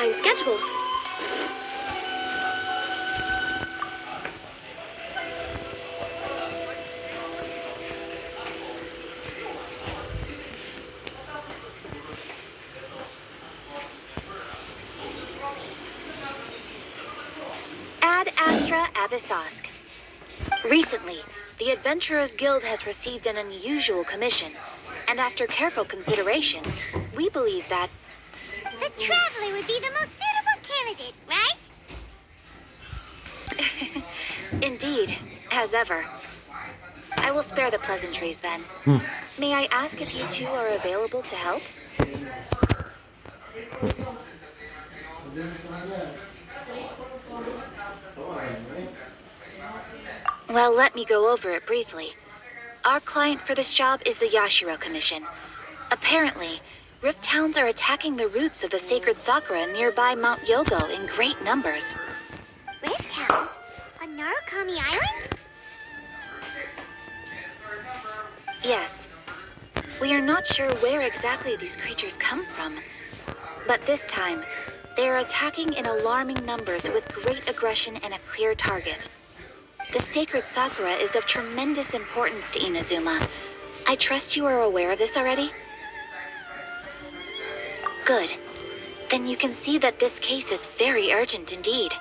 behind schedule. Ad Astra Abyssosque. Recently, the Adventurers Guild has received an unusual commission, and after careful consideration, we believe that the Traveler would be the most suitable candidate, right? Indeed, as ever. I will spare the pleasantries then. May I ask if you two are available to help? Well, let me go over it briefly. Our client for this job is the Yashiro Commission. Apparently, Rift Towns are attacking the roots of the sacred sakura nearby Mount Yogo in great numbers. Rift Towns? On Narukami Island? Yes. We are not sure where exactly these creatures come from. But this time, they are attacking in alarming numbers with great aggression and a clear target. The sacred sakura is of tremendous importance to Inazuma. I trust you are aware of this already? Good. Then you can see that this case is very urgent indeed.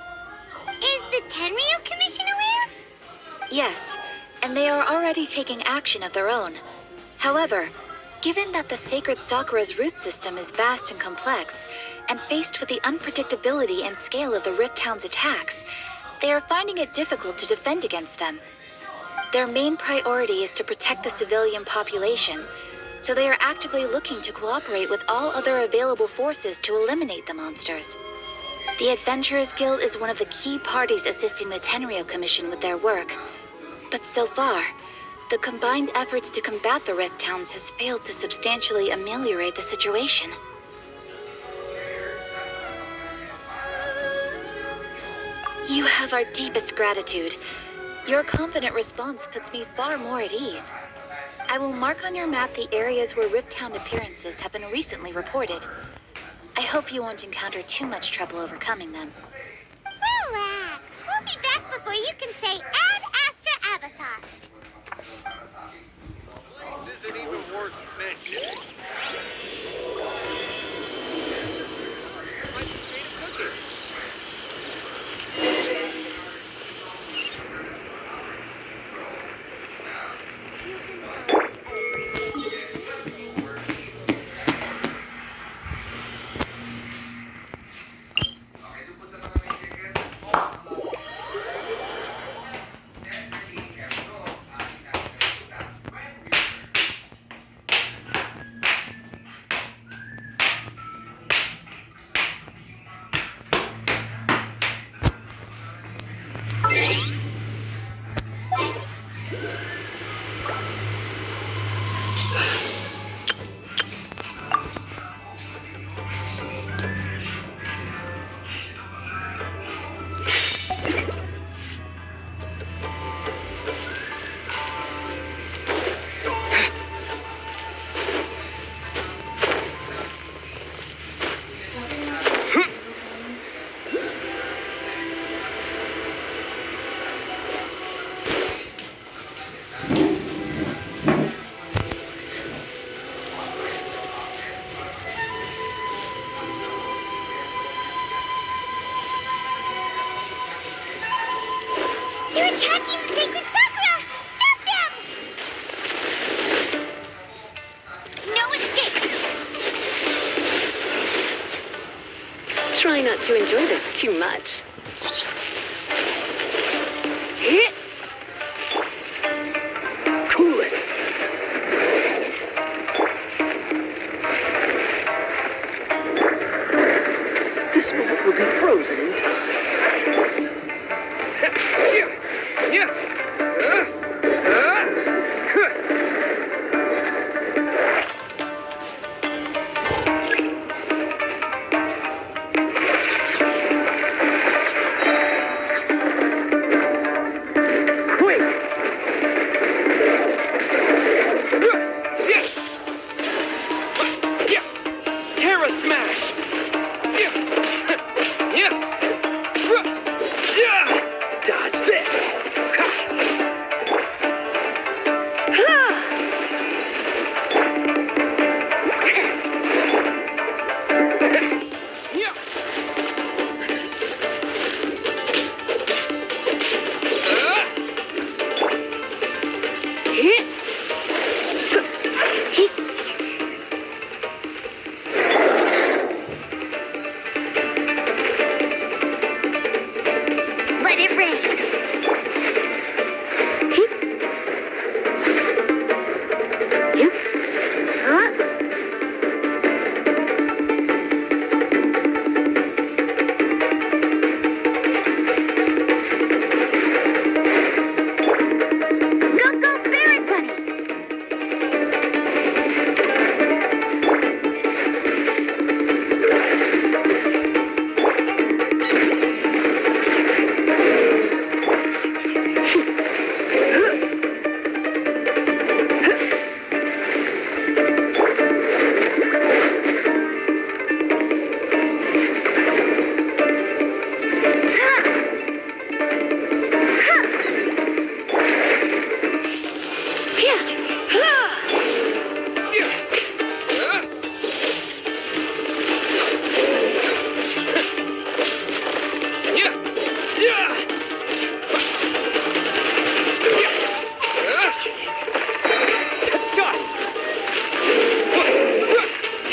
Is the Tenryu Commission aware? Yes, and they are already taking action of their own. However, given that the sacred sakura's root system is vast and complex, and faced with the unpredictability and scale of the Rift Town's attacks, they are finding it difficult to defend against them. Their main priority is to protect the civilian population, so they are actively looking to cooperate with all other available forces to eliminate the monsters. The Adventurers Guild is one of the key parties assisting the Tenryu Commission with their work. But so far, the combined efforts to combat the Rift Towns has failed to substantially ameliorate the situation. You have our deepest gratitude. Your confident response puts me far more at ease. I will mark on your map the areas where Rift Town appearances have been recently reported. I hope you won't encounter too much trouble overcoming them. Relax. We'll be back before you can say Ad Astra Abyssosque. This isn't even worth mentioning. Try some creative cooking. They're attacking the sacred sakura! Stop them! No escape! Try not to enjoy this too much. Cool it! This moment will be frozen in time. Terra Smash!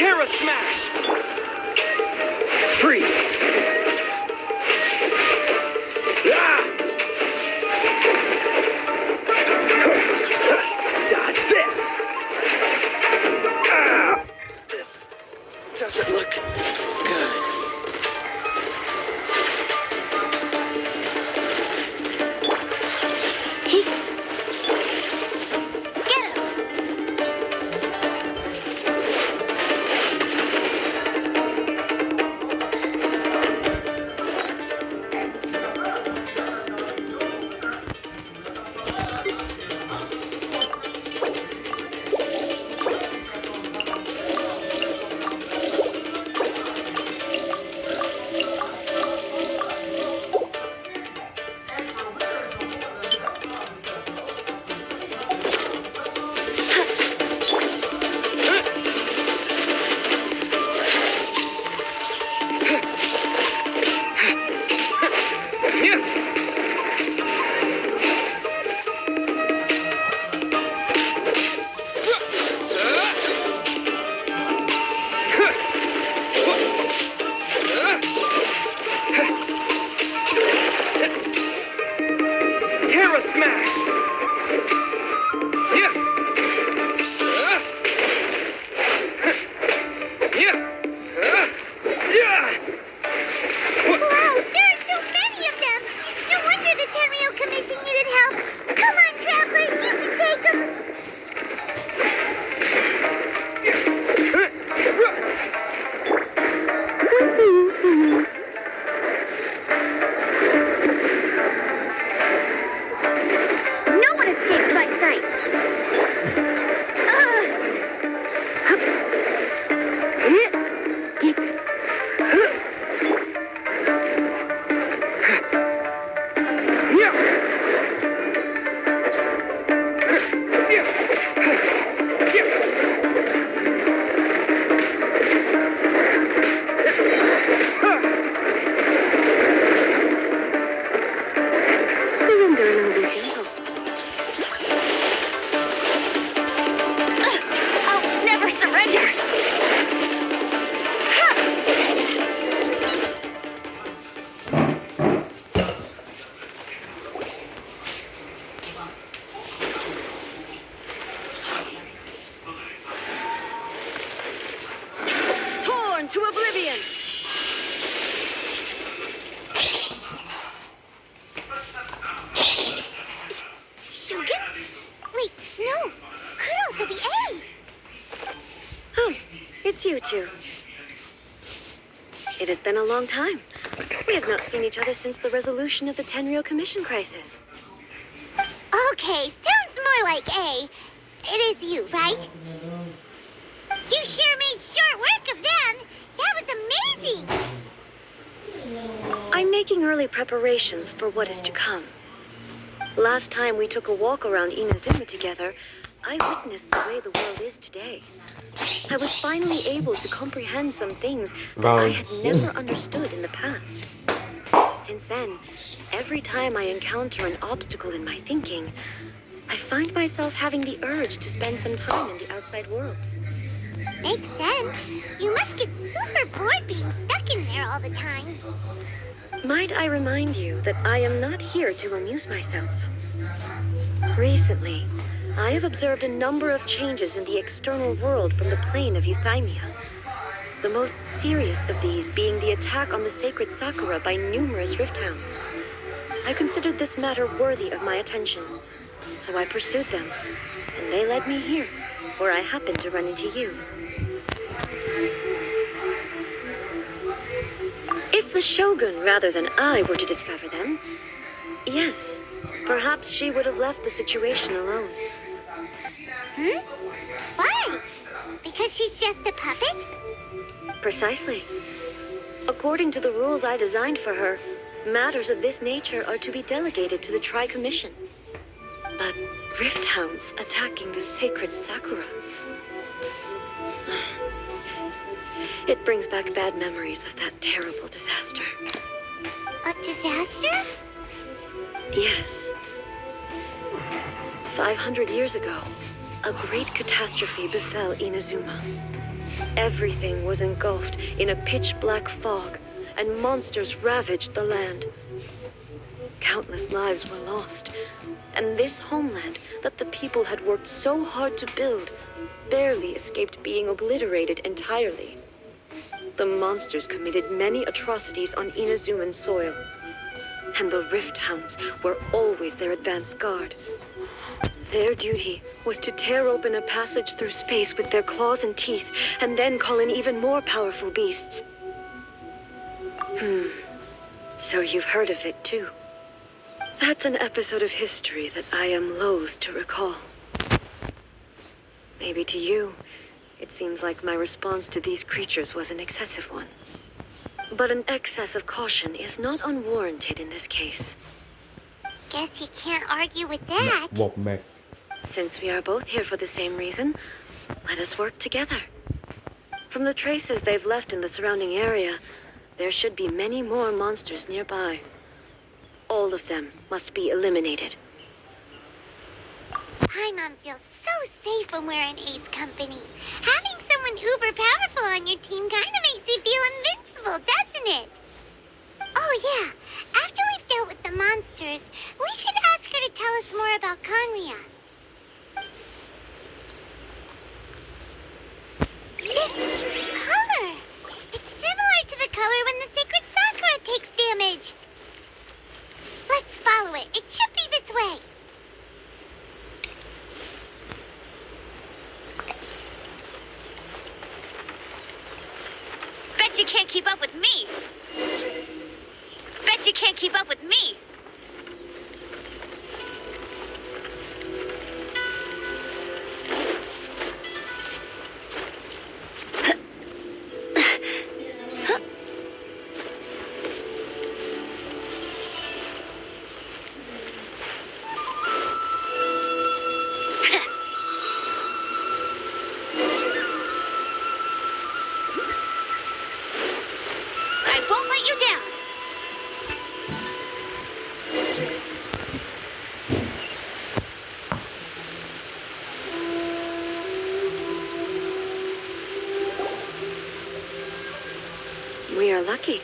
Terra Smash! Freeze! Ah! Dodge this! Ah! This doesn't look good. Terra Smash! Wow, there are so many of them! No wonder the Tenryou Commission needed help! Come on, travelers, you can take them! No one escapes my sights. Surrender and I'll be gentle. I'll never surrender. Torn to oblivion. Shogun? Wait, no! Could also be A! Oh, it's you two. It has been a long time. We have not seen each other since the resolution of the Tenryou Commission crisis. Okay, sounds more like A. It is you, right? You sure made short work of them! That was amazing! I'm making early preparations for what is to come. Last time we took a walk around Inazuma together, I witnessed the way the world is today. I was finally able to comprehend some things that I had never understood in the past. Since then, every time I encounter an obstacle in my thinking, I find myself having the urge to spend some time in the outside world. Makes sense. You must get super bored being stuck in there all the time. Might I remind you that I am not here to amuse myself? Recently, I have observed a number of changes in the external world from the plane of Euthymia. The most serious of these being the attack on the sacred Sakura by numerous rift hounds. I considered this matter worthy of my attention, so I pursued them, and they led me here, where I happened to run into you. If the Shogun rather than I were to discover them, yes, perhaps she would have left the situation alone. Why? Because she's just a puppet? Precisely. According to the rules I designed for her, matters of this nature are to be delegated to the Tri-Commission. But rift hounds attacking the sacred Sakura. It brings back bad memories of that terrible disaster. A disaster? Yes. 500 years ago, a great catastrophe befell Inazuma. Everything was engulfed in a pitch-black fog, and monsters ravaged the land. Countless lives were lost, and this homeland that the people had worked so hard to build barely escaped being obliterated entirely. The monsters committed many atrocities on Inazuman soil, and the Rift Hounds were always their advance guard. Their duty was to tear open a passage through space with their claws and teeth, and then call in even more powerful beasts. So you've heard of it, too. That's an episode of history that I am loath to recall. Maybe to you, it seems like my response to these creatures was an excessive one. But an excess of caution is not unwarranted in this case. Guess you can't argue with that. บอกแม็ก Since we are both here for the same reason, let us work together. From the traces they've left in the surrounding area, there should be many more monsters nearby. All of them must be eliminated. Paimon feels so safe when we're in Ace company. Having someone uber powerful on your team kind of makes you feel invincible, doesn't it? Oh yeah, after we've dealt with the monsters, we should ask her to tell us more about Conria. This color! It's similar to the color when the sacred Sakura takes damage. Let's follow it. It should be this way. Bet you can't keep up with me! Bet you can't keep up with me! I won't let you down! We are lucky.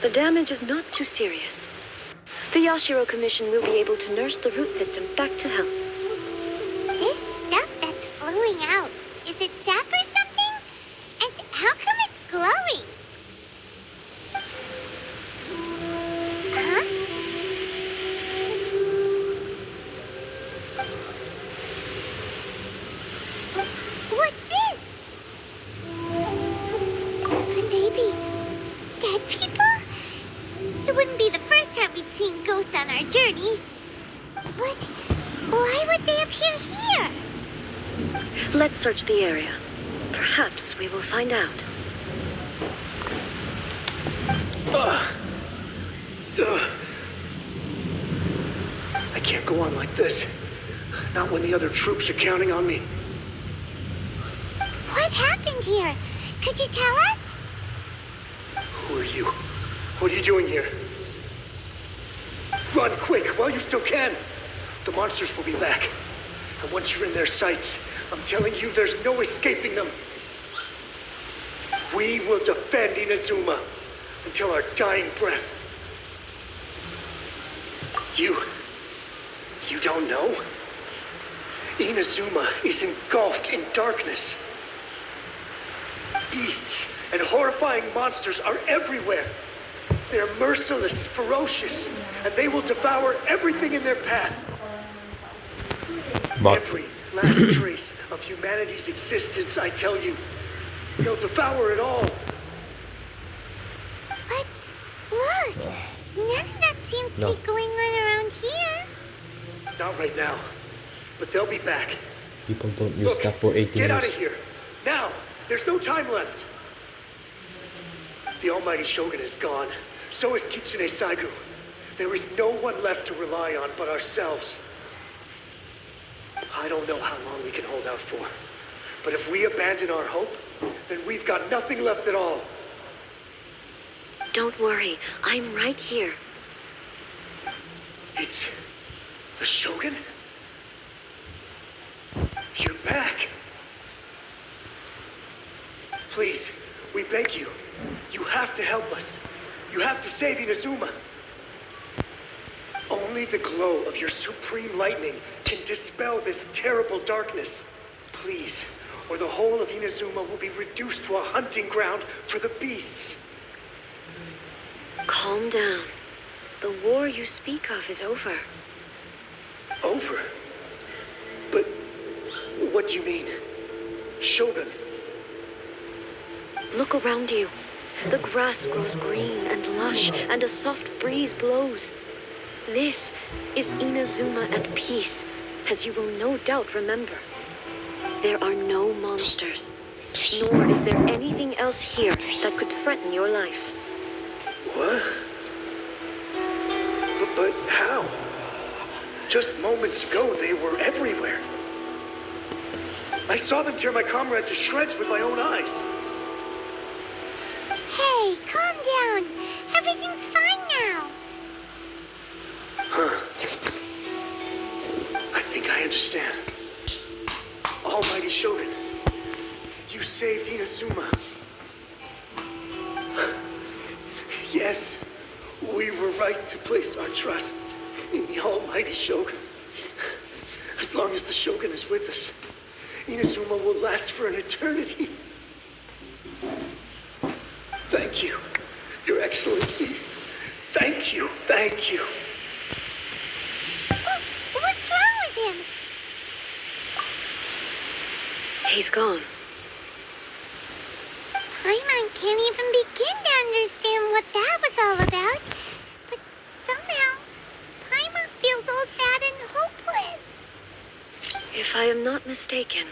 The damage is not too serious. The Yashiro Commission will be able to nurse the root system back to health. This stuff that's flowing out, is it sap or something? And how come it's glowing? Huh? What's this? Could they be dead people? It wouldn't be the first time we'd seen ghosts on our journey. What? Why would they appear here? Let's search the area. Perhaps we will find out. I can't go on like this. Not when the other troops are counting on me. What happened here? Could you tell us? Who are you? What are you doing here? Run quick while you still can. The monsters will be back. And once you're in their sights, I'm telling you there's no escaping them. We will defend Inazuma until our dying breath. You don't know? Inazuma is engulfed in darkness. Beasts and horrifying monsters are everywhere. They're merciless, ferocious, and they will devour everything in their path. But Every last trace of humanity's existence, I tell you. They'll devour it all. But look, none of that seems to No. be going on around here. Not right now, but they'll be back. people don't use Look, that for 18 get out of years. here. Now! There's no time left. The almighty Shogun is gone. So is Kitsune Saigu. There is no one left to rely on but ourselves. I don't know how long we can hold out for. But if we abandon our hope, then we've got nothing left at all. Don't worry, I'm right here. It's the Shogun? You're back. Please, we beg you. You have to help us. You have to save Inazuma. Only the glow of your supreme lightning can dispel this terrible darkness. Please, or the whole of Inazuma will be reduced to a hunting ground for the beasts. Calm down. The war you speak of is over. Over? But what do you mean? Shogun. Look around you. The grass grows green and lush, and a soft breeze blows. This is Inazuma at peace, as you will no doubt remember. There are no monsters, nor is there anything else here that could threaten your life. What? But how? Just moments ago, they were everywhere. I saw them tear my comrade to shreds with my own eyes. Hey, calm down. Everything's fine now. Huh. I think I understand. Almighty Shogun, you saved Inazuma. Yes, we were right to place our trust in the Almighty Shogun. As long as the Shogun is with us, Inazuma will last for an eternity. Thank you, Your Excellency. Thank you, thank you. What's wrong with him? He's gone. Paimon can't even begin to understand what that was all about. But somehow, Paimon feels all sad and hopeless. If I am not mistaken,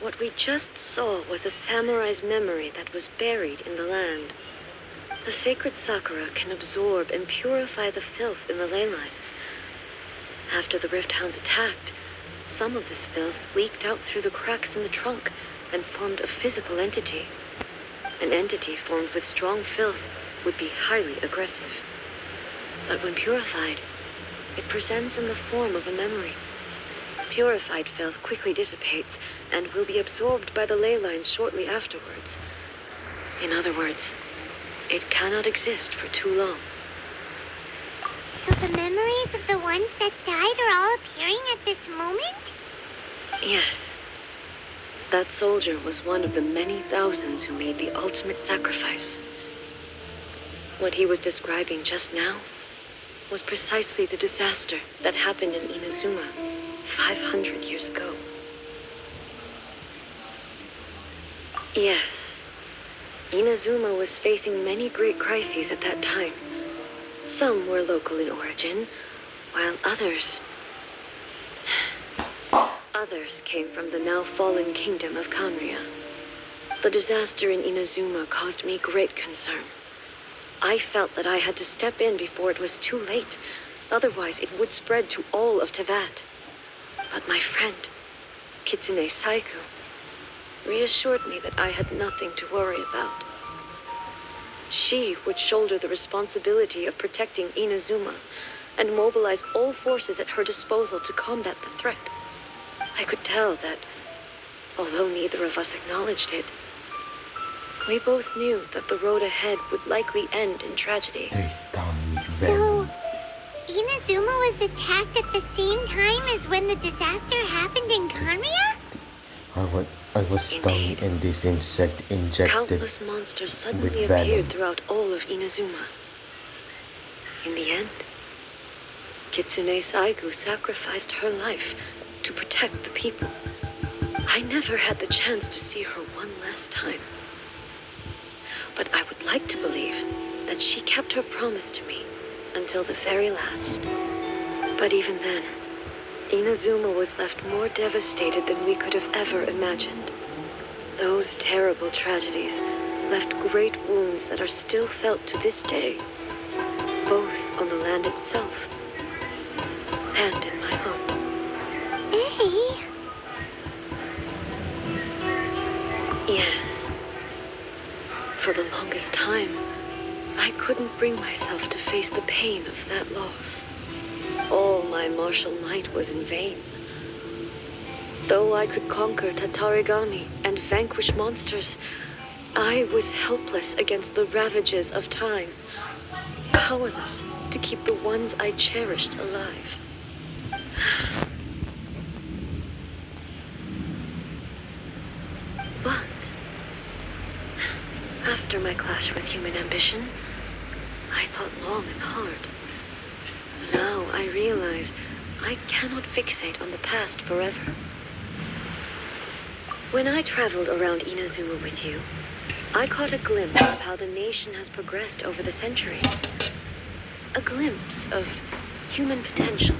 what we just saw was a samurai's memory that was buried in the land. The sacred sakura can absorb and purify the filth in the ley lines. After the Rift Hounds attacked, some of this filth leaked out through the cracks in the trunk and formed a physical entity. An entity formed with strong filth would be highly aggressive. But when purified, it presents in the form of a memory. Purified filth quickly dissipates and will be absorbed by the ley lines shortly afterwards. In other words, it cannot exist for too long. So the memories of the ones that died are all appearing at this moment? Yes. That soldier was one of the many thousands who made the ultimate sacrifice. What he was describing just now was precisely the disaster that happened in Inazuma 500 years ago. Yes, Inazuma was facing many great crises at that time. Some were local in origin, while others came from the now fallen kingdom of Kanria. The disaster in Inazuma caused me great concern. I felt that I had to step in before it was too late, otherwise it would spread to all of Teyvat. But my friend, Kitsune Saiku, reassured me that I had nothing to worry about. She would shoulder the responsibility of protecting Inazuma and mobilize all forces at her disposal to combat the threat. I could tell that, although neither of us acknowledged it, we both knew that the road ahead would likely end in tragedy. So, Inazuma was attacked at the same time as when the disaster happened in Kanria? I was stung Indeed. and this insect injected. Countless monsters suddenly with venom. appeared throughout all of Inazuma. In the end, Kitsune Saigu sacrificed her life to protect the people. I never had the chance to see her one last time. But I would like to believe that she kept her promise to me until the very last. But even then, Inazuma was left more devastated than we could have ever imagined. Those terrible tragedies left great wounds that are still felt to this day, both on the land itself and in my home. Hey, Yes. For the longest time, I couldn't bring myself to face the pain of that loss. All my martial might was in vain. Though I could conquer Tatarigami and vanquish monsters, I was helpless against the ravages of time, powerless to keep the ones I cherished alive. But after my clash with human ambition, I thought long and hard. Now I realize I cannot fixate on the past forever. When I traveled around Inazuma with you, I caught a glimpse of how the nation has progressed over the centuries. A glimpse of human potential.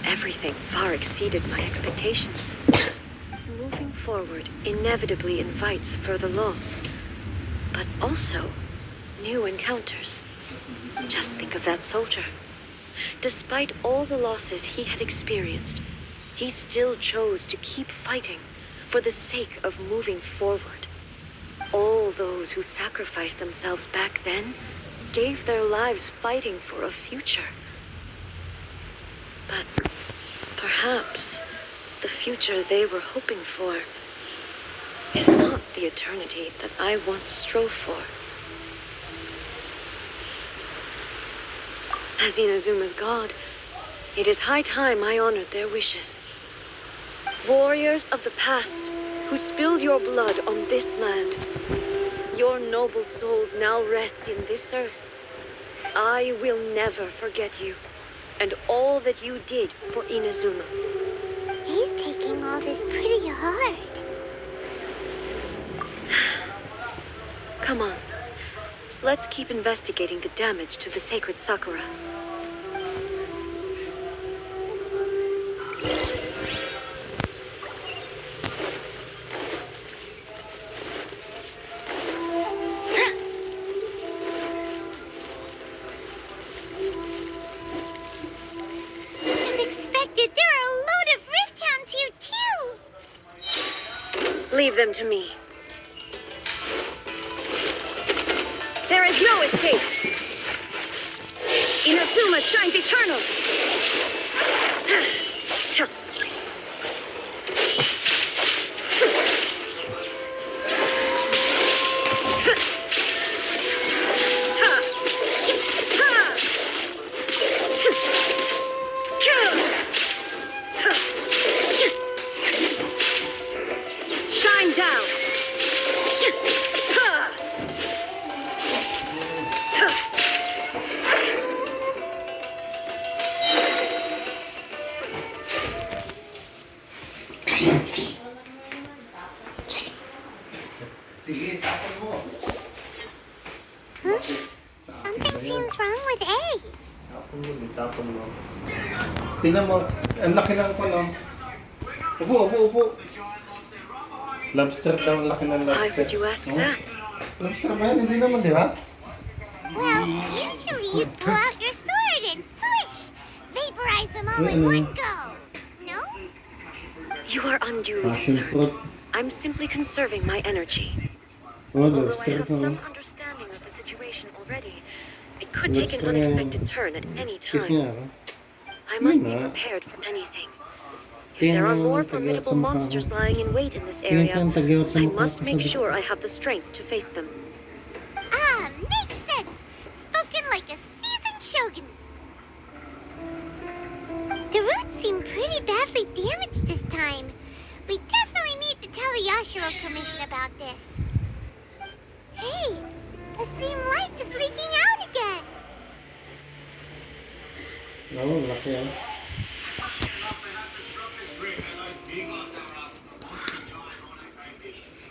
Everything far exceeded my expectations. Moving forward inevitably invites further loss, but also new encounters. Just think of that soldier. Despite all the losses he had experienced, he still chose to keep fighting for the sake of moving forward. All those who sacrificed themselves back then gave their lives fighting for a future. But perhaps the future they were hoping for is not the eternity that I once strove for. As Inazuma's god, it is high time I honored their wishes. Warriors of the past who spilled your blood on this land, your noble souls now rest in this earth. I will never forget you and all that you did for Inazuma. He's taking all this pretty hard. Come on. Let's keep investigating the damage to the sacred Sakura. As expected, there are a load of Rift Hounds here too. Leave them to me. There is no escape! Inazuma shines eternal! Shine down! Something seems wrong with A. Tapon mo. Tingnan mo, ang laki ng no? Upo. Lobster daw, ang laki ng Why lobster. would you ask that? Lobster ba yan? Hindi naman, di ba? Well, usually you pull out your sword and swish! Vaporize them all in one go! No? You are unduly Passion concerned. fruit. I'm simply conserving my energy. Oh, Although I lobster have ka. some understanding of the situation already, it could take an unexpected turn at any Kiss time. niya, no? I must be Yun na. prepared for anything. If Tingnan there are mo more yung tagyawat formidable sa mukha monsters ko. lying in wait in this Tingnan area, ko yung tagyawat sa I mukha must ko, make sabi ko. sure I have the strength to face them. Ah, makes sense! Spoken like a seasoned shogun. The roots seem pretty badly damaged this time. We definitely need to tell the Yashiro Commission about this. Hey, the same light is leaking out again. Oo, laki yan.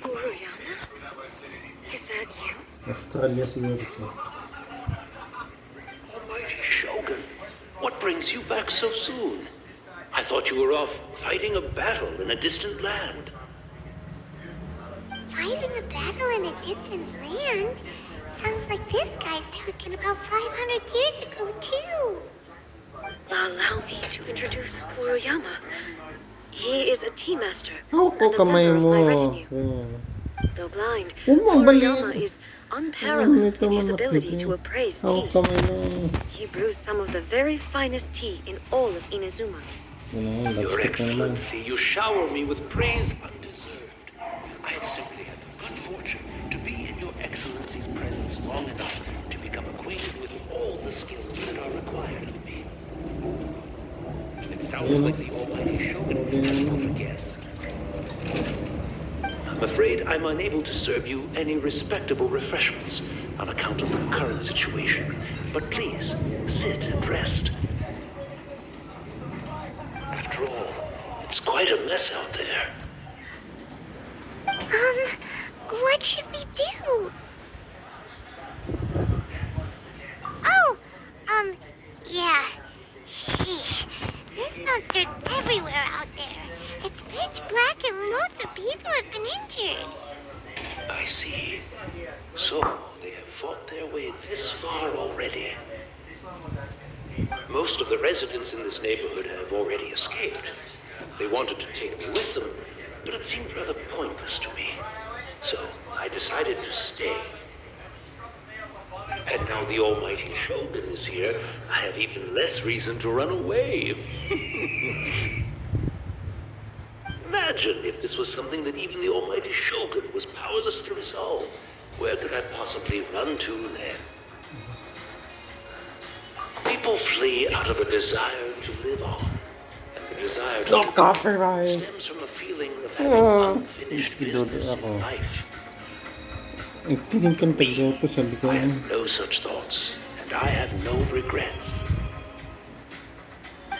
Uruyama? Is that you? Australia siguro ito. Almighty Shogun, what brings you back so soon? I thought you were off fighting a battle in a distant land. Fighting a battle in a distant land? Sounds like this guy's talking about 500 years ago, too. Allow me to introduce Uruyama. He is a tea master Ako and a kamay member of mo. my retinue. Yan. Though blind, Huwag mong Uruyama baliin. is unparalleled Ito in his man ability matipid. to appraise Ako tea. kamay mo. He brews some of the very finest tea in all of Inazuma. Ano, Your lobster ka naman. Excellency, you shower me with praise undeserved. I have simply had the good fortune Sounds like the almighty Shogun has brought a guest. I'm afraid I'm unable to serve you any respectable refreshments on account of the current situation. But please, sit and rest. After all, it's quite a mess out there. What should we do? Oh, yeah. Sheesh. There's monsters everywhere out there. It's pitch black and loads of people have been injured. I see. So, they have fought their way this far already. Most of the residents in this neighborhood have already escaped. They wanted to take me with them, but it seemed rather pointless to me. So, I decided to stay. And now the almighty Shogun is here, I have even less reason to run away. Imagine if this was something that even the almighty Shogun was powerless to resolve. Where could I possibly run to then? People flee out of a desire to live on. And the desire to live on stems from a feeling of having unfinished business in life. I have no such thoughts, and I have no regrets.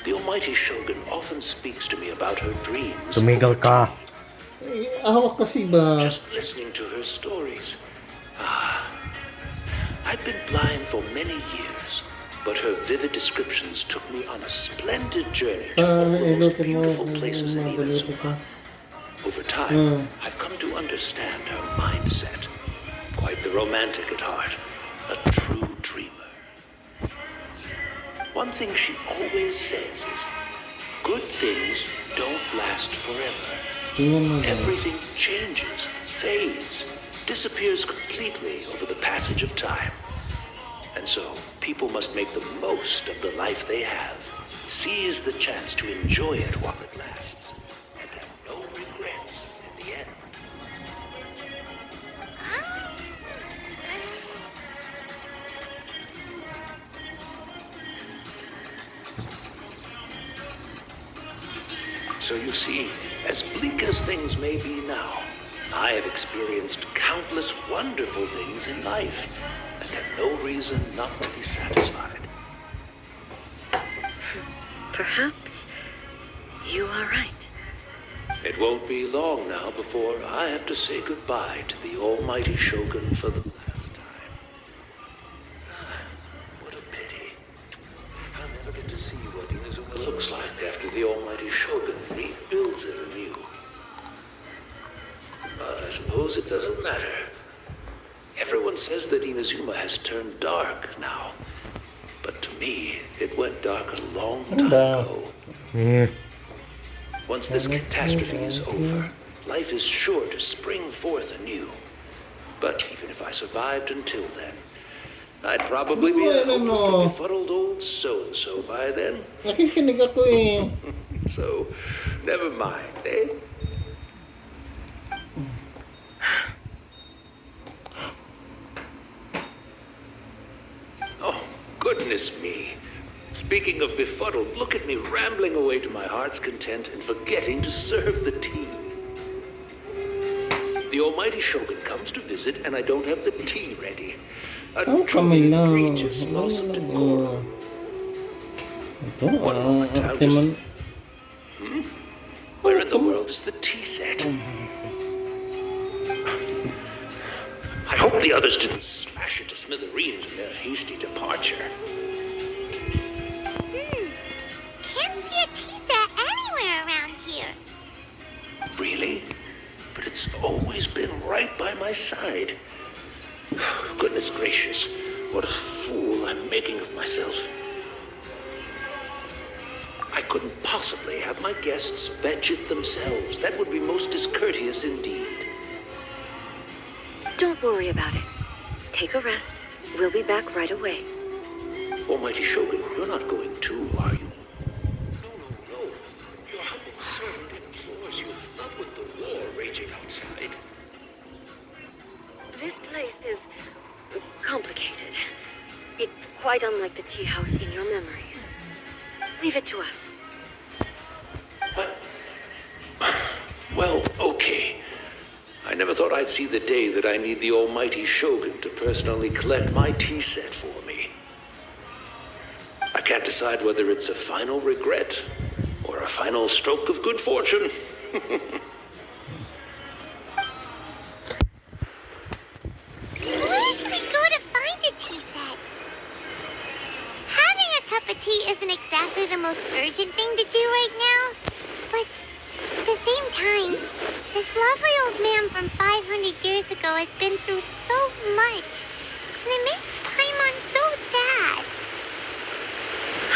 The almighty Shogun often speaks to me about her dreams. Tumigil ka. Hawak kasi ba? Just listening to her stories. I've been blind for many years, but her vivid descriptions took me on a splendid journey to all the most beautiful places in Inazuma. Over time, I've come to understand her mindset. Quite the romantic at heart, a true dreamer. One thing she always says is, good things don't last forever. Everything changes, fades, disappears completely over the passage of time. And so, people must make the most of the life they have, seize the chance to enjoy it while it lasts, and have no regrets in the end. So you see, as bleak as things may be now, I have experienced countless wonderful things in life, and have no reason not to be satisfied. Perhaps you are right. It won't be long now before I have to say goodbye to the almighty Shogun for the last time. What a pity. I'll never get to see what Inazuma looks like after the almighty Shogun rebuilds it anew. But I suppose it doesn't matter. Everyone says that Inazuma has turned dark now. But to me, it went dark a long time ago. Once this catastrophe is over, life is sure to spring forth anew. But even if I survived until then, I'd probably be a hopelessly befuddled old so-and-so by then. Nakikinig ako eh. So, never mind, eh? Oh, goodness me. Speaking of befuddled, look at me rambling away to my heart's content and forgetting to serve the tea. The almighty Shogun comes to visit and I don't have the tea ready. A truly egregious loss of decorum. Ito, One moment, I'll ate man. Where in the world is the tea set? I hope the others didn't smash it to smithereens in their hasty departure. Can't see a tea set anywhere around here. Really? But it's always been right by my side. Goodness gracious, what a fool I'm making of myself. I couldn't possibly have my guests fetch it themselves. That would be most discourteous indeed. Don't worry about it. Take a rest. We'll be back right away. Almighty Shogun, you're not going too, are you? No. Your humble servant implores you, not with the war raging outside. This place is complicated. It's quite unlike the tea house in your memories. Leave it to us. Well, okay. I never thought I'd see the day that I need the almighty Shogun to personally collect my tea set for me. I can't decide whether it's a final regret or a final stroke of good fortune. Where should we go to find a tea set? Having a cup of tea isn't exactly the most urgent thing to do right now, but at the same time, this lovely old man from 500 years ago has been through so much, and it makes Paimon so sad.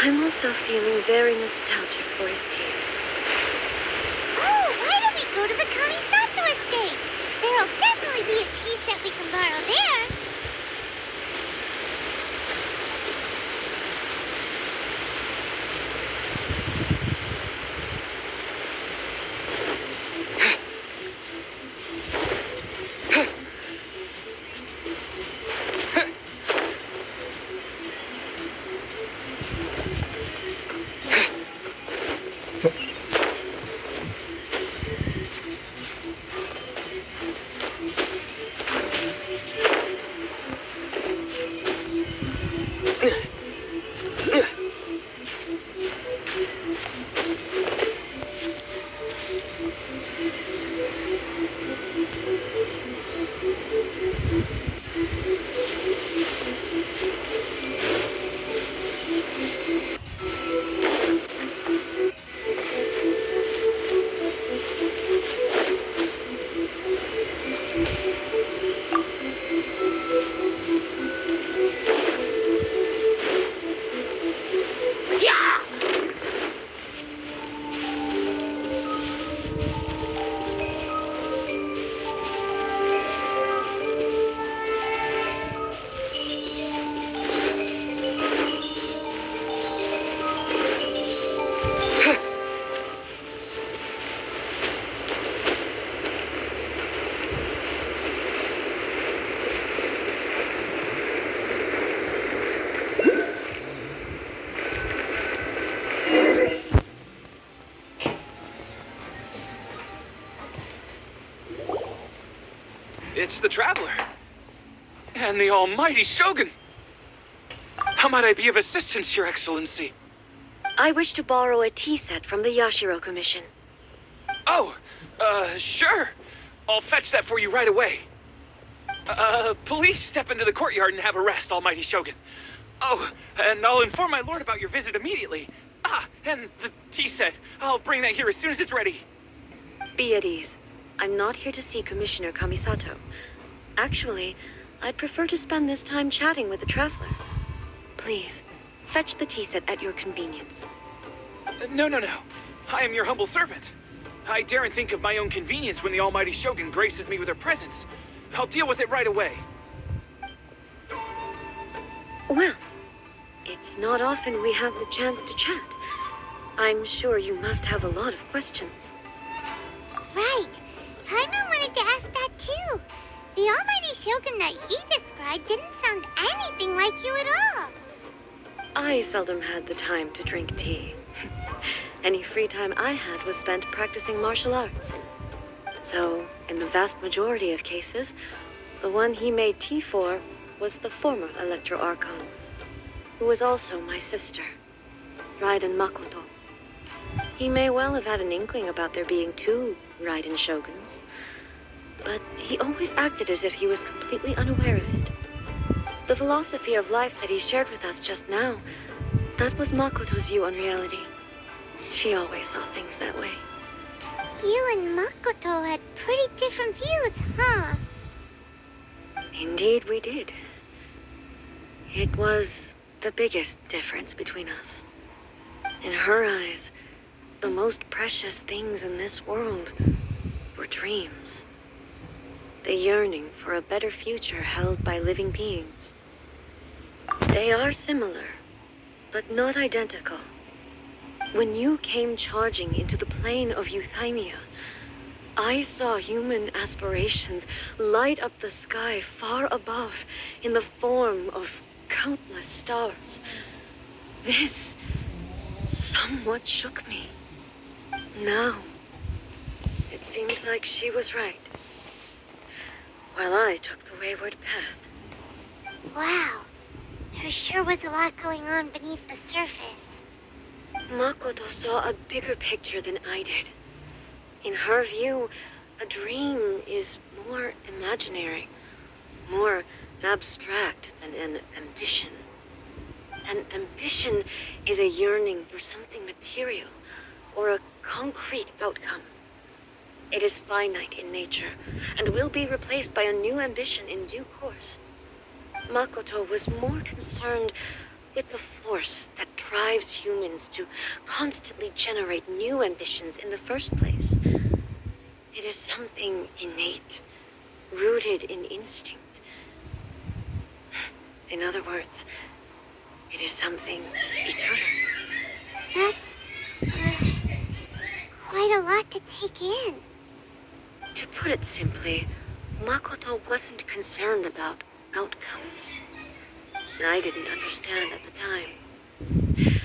I'm also feeling very nostalgic for his tea. Oh, why don't we go to the Kamisato estate? There'll definitely be a tea set we can borrow there. It's the Traveler. And the almighty Shogun. How might I be of assistance, Your Excellency? I wish to borrow a tea set from the Yashiro Commission. Oh, sure. I'll fetch that for you right away. Please step into the courtyard and have a rest, almighty Shogun. Oh, and I'll inform my lord about your visit immediately. Ah, and the tea set. I'll bring that here as soon as it's ready. Be at ease. I'm not here to see Commissioner Kamisato. Actually, I'd prefer to spend this time chatting with the Traveler. Please, fetch the tea set at your convenience. No. I am your humble servant. I daren't think of my own convenience when the almighty Shogun graces me with her presence. I'll deal with it right away. Well, it's not often we have the chance to chat. I'm sure you must have a lot of questions. Right. Paimon wanted to ask that too. The almighty Shogun that he described didn't sound anything like you at all. I seldom had the time to drink tea. Any free time I had was spent practicing martial arts. So, in the vast majority of cases, the one he made tea for was the former Electro Archon, who was also my sister, Raiden Makoto. He may well have had an inkling about there being two Raiden Shoguns, but he always acted as if he was completely unaware of it. The philosophy of life that he shared with us just now, that was Makoto's view on reality. She always saw things that way. You and Makoto had pretty different views, huh? Indeed we did. It was the biggest difference between us. In her eyes, the most precious things in this world were dreams. The yearning for a better future held by living beings. They are similar, but not identical. When you came charging into the plane of Euthymia, I saw human aspirations light up the sky far above in the form of countless stars. This somewhat shook me. Now, it seems like she was right. While I took the wayward path. Wow. There sure was a lot going on beneath the surface. Makoto saw a bigger picture than I did. In her view, a dream is more imaginary, more abstract than an ambition. An ambition is a yearning for something material or a concrete outcome. It is finite in nature and will be replaced by a new ambition in due course. Makoto was more concerned with the force that drives humans to constantly generate new ambitions in the first place. It is something innate, rooted in instinct. In other words, it is something eternal. That's quite a lot to take in. To put it simply, Makoto wasn't concerned about outcomes. I didn't understand at the time.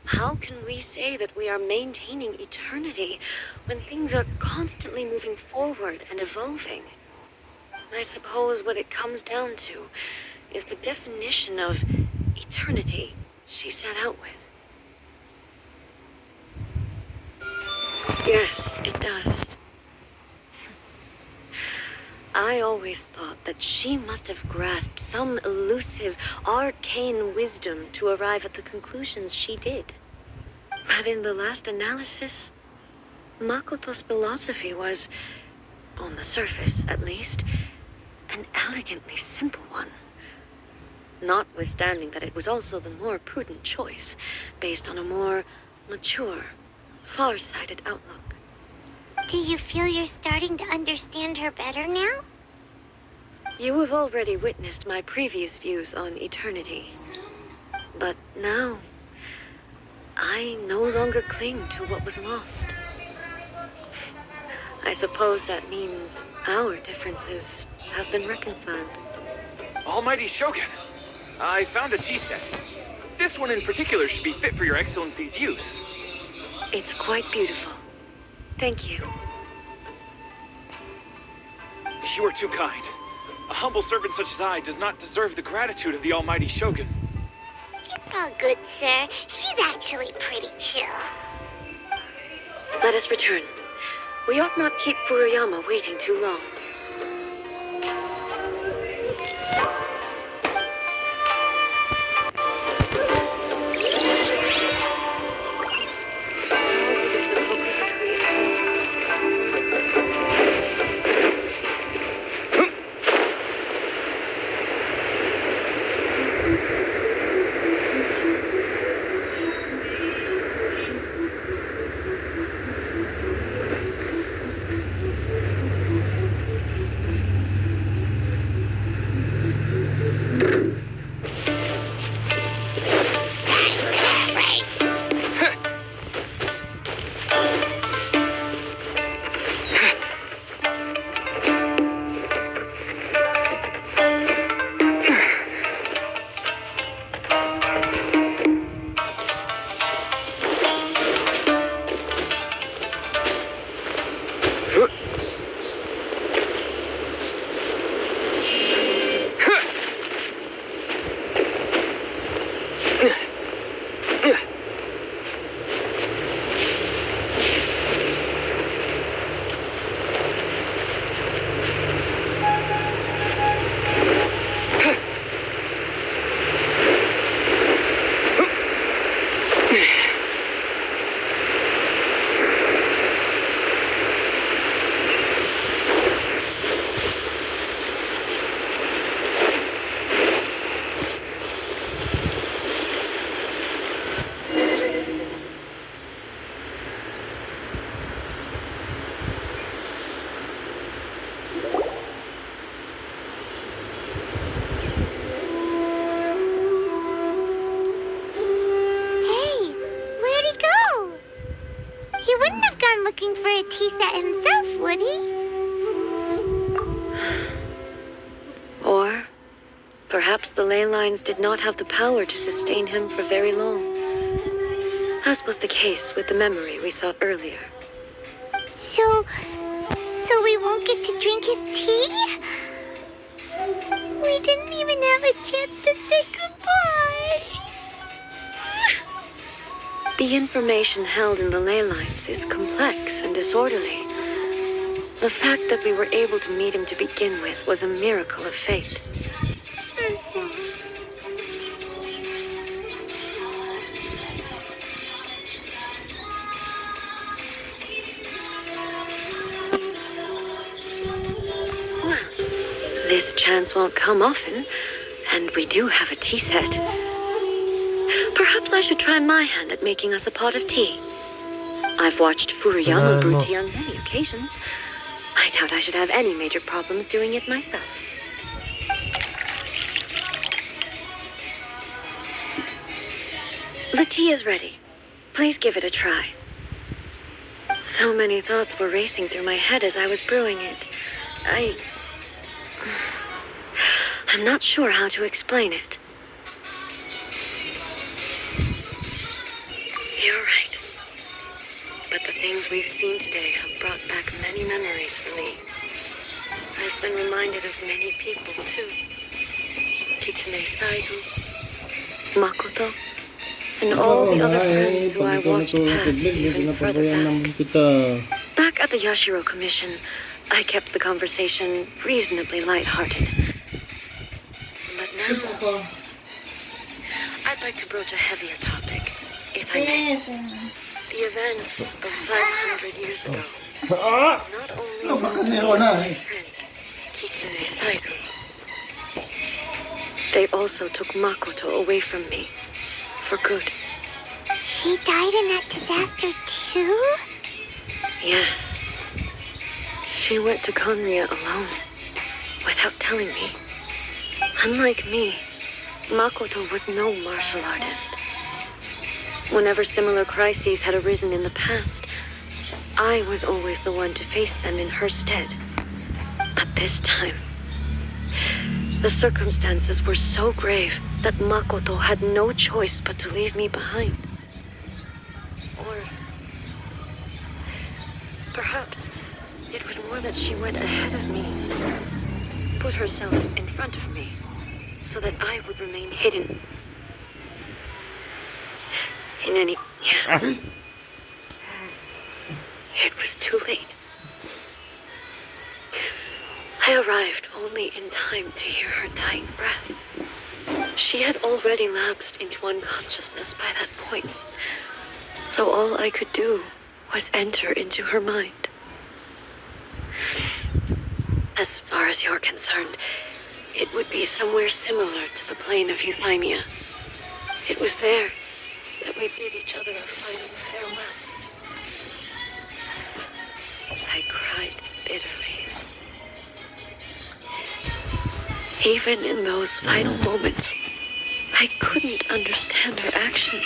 How can we say that we are maintaining eternity when things are constantly moving forward and evolving? I suppose what it comes down to is the definition of eternity she set out with. Yes, it does. I always thought that she must have grasped some elusive, arcane wisdom to arrive at the conclusions she did. But in the last analysis, Makoto's philosophy was, on the surface at least, an elegantly simple one. Notwithstanding that it was also the more prudent choice, based on a more mature, far-sighted outlook. Do you feel you're starting to understand her better now? You have already witnessed my previous views on eternity. But now, I no longer cling to what was lost. I suppose that means our differences have been reconciled. Almighty Shogun, I found a tea set. This one in particular should be fit for your Excellency's use. It's quite beautiful. Thank you. You are too kind. A humble servant such as I does not deserve the gratitude of the Almighty Shogun. It's all good, sir. She's actually pretty chill. Let us return. We ought not keep Furuyama waiting too long. himself, would he? Or perhaps the ley lines did not have the power to sustain him for very long, as was the case with the memory we saw earlier. So, So we won't get to drink his tea? We didn't even have a chance to say goodbye. The information held in the ley lines is complex and disorderly. The fact that we were able to meet him to begin with was a miracle of fate. This chance won't come often, and we do have a tea set. Perhaps I should try my hand at making us a pot of tea. I've watched Furuyama brew tea on many occasions. I doubt I should have any major problems doing it myself. The tea is ready. Please give it a try. So many thoughts were racing through my head as I was brewing it. I'm not sure how to explain it. You're right. But the things we've seen today have brought back many memories for me. I've been reminded of many people, too. Kitsune Saibu, Makoto, and all the other friends who I watched pass even further back. Back at the Yashiro Commission, I kept the conversation reasonably lighthearted. But now, I'd like to broach a heavier topic, if I may. The events of 500 years ago not only killed my friend, Kitsune Saizu, they also took Makoto away from me, for good. She died in that disaster too? Yes. She went to Conria alone, without telling me. Unlike me, Makoto was no martial artist. Whenever similar crises had arisen in the past, I was always the one to face them in her stead. But this time, the circumstances were so grave that Makoto had no choice but to leave me behind. Or perhaps it was more that she went ahead of me, put herself in front of me, so that I would remain hidden. Yes. It was too late. I arrived only in time to hear her dying breath. She had already lapsed into unconsciousness by that point, so all I could do was enter into her mind. As far as you're concerned, it would be somewhere similar to the plane of Euthymia. It was there that we bid each other a final farewell. I cried bitterly. Even in those final moments, I couldn't understand her actions.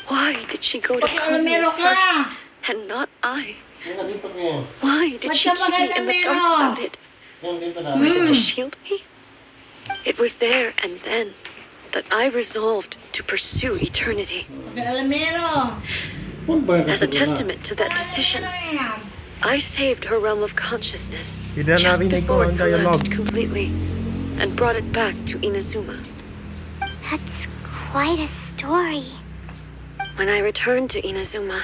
Why did she go to Conria first, and not I? Why did she keep me in the dark about it? Was it to shield me? It was there and then that I resolved to pursue eternity. As a testament to that decision, I saved her realm of consciousness just before it collapsed completely and brought it back to Inazuma. That's quite a story. When I returned to Inazuma,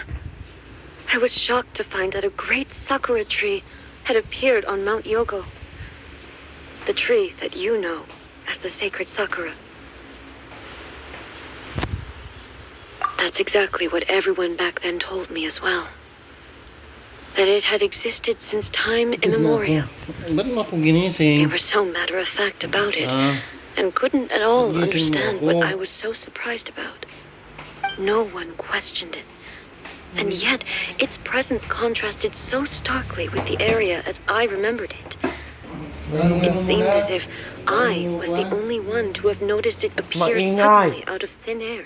I was shocked to find that a great sakura tree had appeared on Mount Yogo. The tree that you know as the sacred sakura. That's exactly what everyone back then told me as well. That it had existed since time immemorial. They were so matter-of-fact about it, and couldn't at all understand what I was so surprised about. No one questioned it. And yet, its presence contrasted so starkly with the area as I remembered it. It seemed as if I was the only one to have noticed it appear suddenly out of thin air.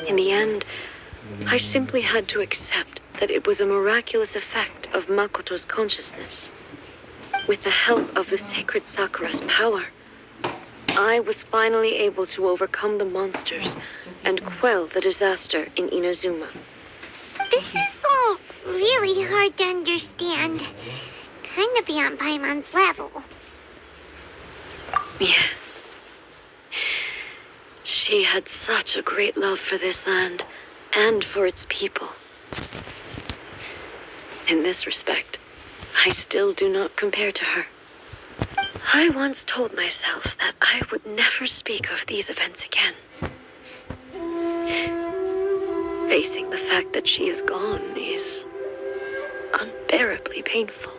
In the end, I simply had to accept that it was a miraculous effect of Makoto's consciousness. With the help of the sacred Sakura's power, I was finally able to overcome the monsters and quell the disaster in Inazuma. This is all really hard to understand. Kinda beyond Paimon's level. Yes. She had such a great love for this land and for its people. In this respect, I still do not compare to her. I once told myself that I would never speak of these events again. Facing the fact that she is gone is unbearably painful.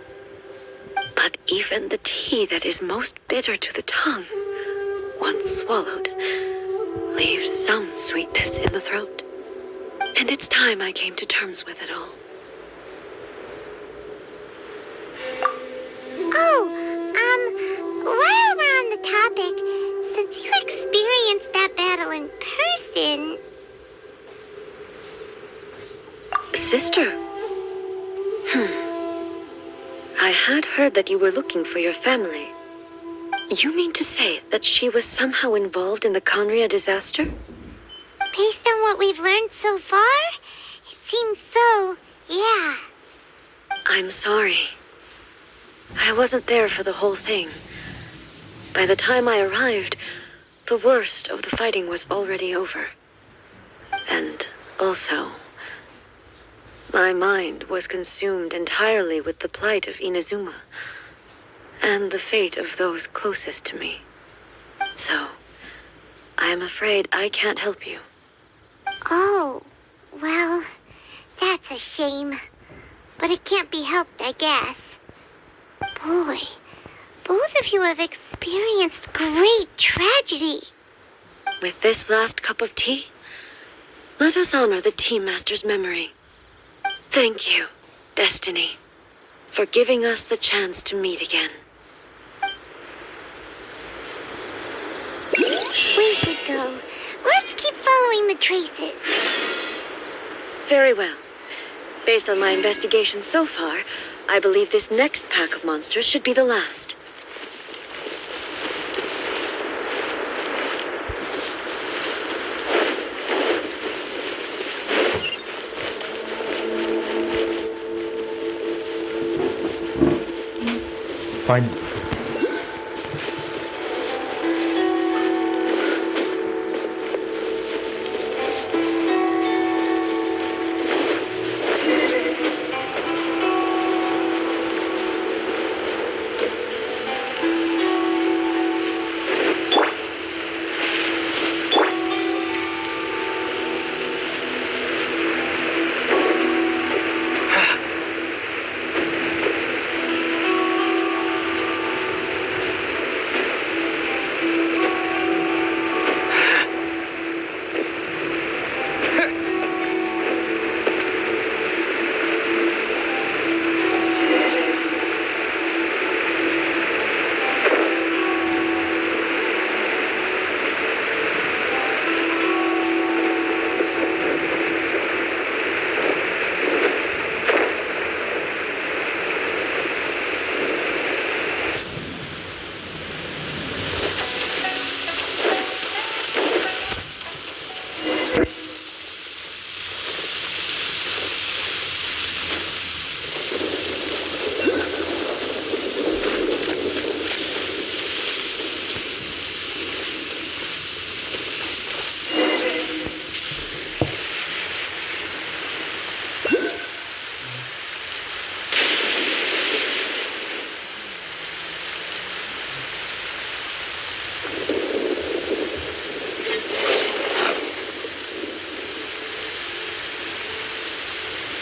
But even the tea that is most bitter to the tongue, once swallowed, leaves some sweetness in the throat. And it's time I came to terms with it all. Oh, while we're on the topic, since you experienced that battle in person... Sister? I had heard that you were looking for your family. You mean to say that she was somehow involved in the Conria disaster? Based on what we've learned so far, it seems so, yeah. I'm sorry. I wasn't there for the whole thing. By the time I arrived, the worst of the fighting was already over. And also, my mind was consumed entirely with the plight of Inazuma and the fate of those closest to me. So, I am afraid I can't help you. Oh, well, that's a shame. But it can't be helped, I guess. Boy, both of you have experienced great tragedy. With this last cup of tea, let us honor the Tea Master's memory. Thank you, Destiny, for giving us the chance to meet again. We should go. Let's keep following the traces. Very well. Based on my investigation so far, I believe this next pack of monsters should be the last. Find.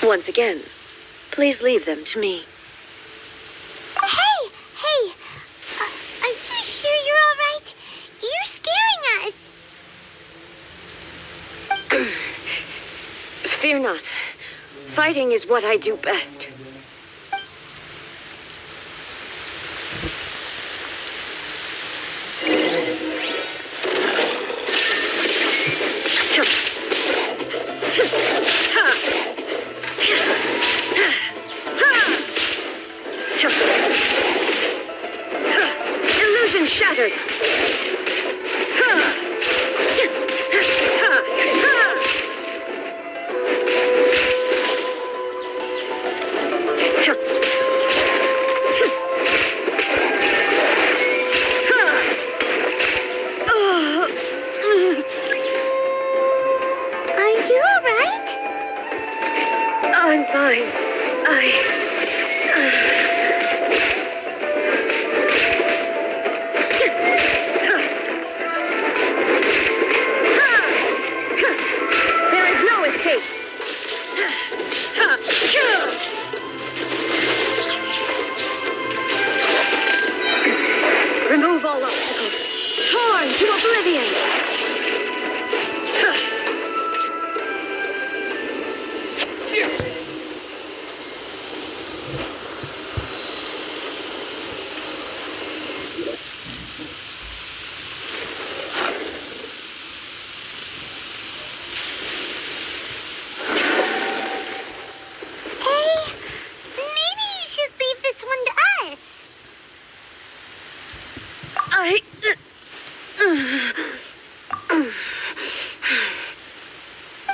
Once again, please leave them to me. Hey! Are you sure you're all right? You're scaring us. Fear not. Fighting is what I do best. Illusion shattered. Torn to oblivion!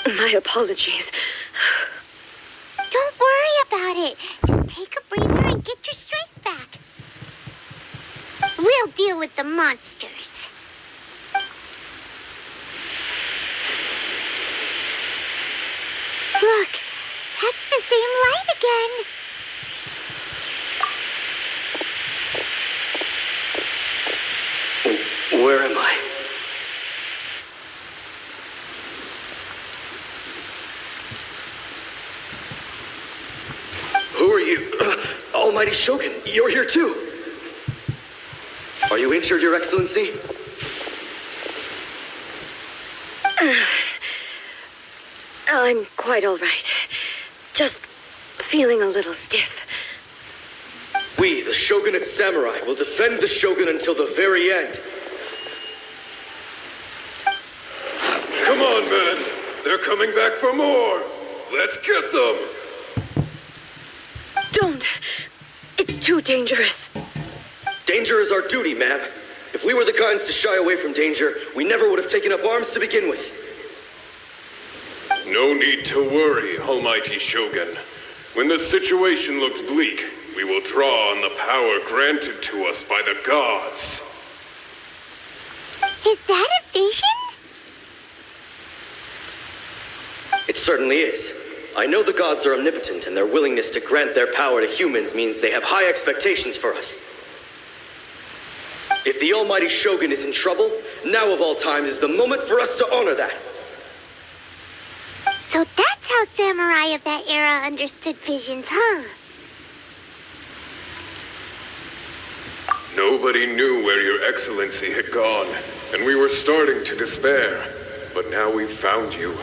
My apologies. Don't worry about it. Just take a breather and get your strength back. We'll deal with the monsters. Look, that's the same light again. Where am I? Who are you? Almighty Shogun, you're here too. Are you injured, Your Excellency? I'm quite all right. Just feeling a little stiff. We, the Shogunate Samurai, will defend the Shogun until the very end. Come on, men. They're coming back for more. Let's get them. Don't! It's too dangerous. Danger is our duty, ma'am. If we were the kinds to shy away from danger, we never would have taken up arms to begin with. No need to worry, Almighty Shogun. When the situation looks bleak, we will draw on the power granted to us by the gods. Is that a vision? It certainly is. I know the gods are omnipotent, and their willingness to grant their power to humans means they have high expectations for us. If the Almighty Shogun is in trouble, now of all times is the moment for us to honor that. So that's how samurai of that era understood visions, huh? Nobody knew where Your Excellency had gone, and we were starting to despair. But now we've found you.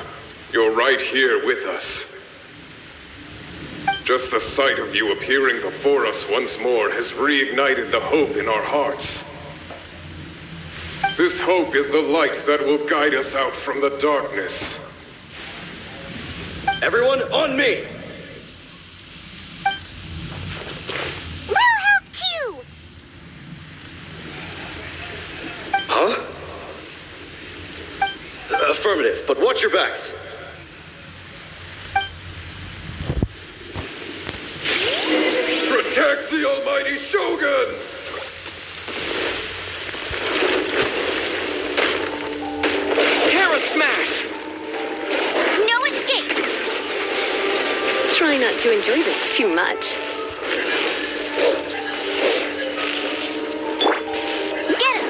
You're right here with us. Just the sight of you appearing before us once more has reignited the hope in our hearts. This hope is the light that will guide us out from the darkness. Everyone, on me! We'll help too! Huh? Affirmative, but watch your backs. Protect the Almighty Shogun! Terra Smash! No escape! Try not to enjoy this too much. Get him!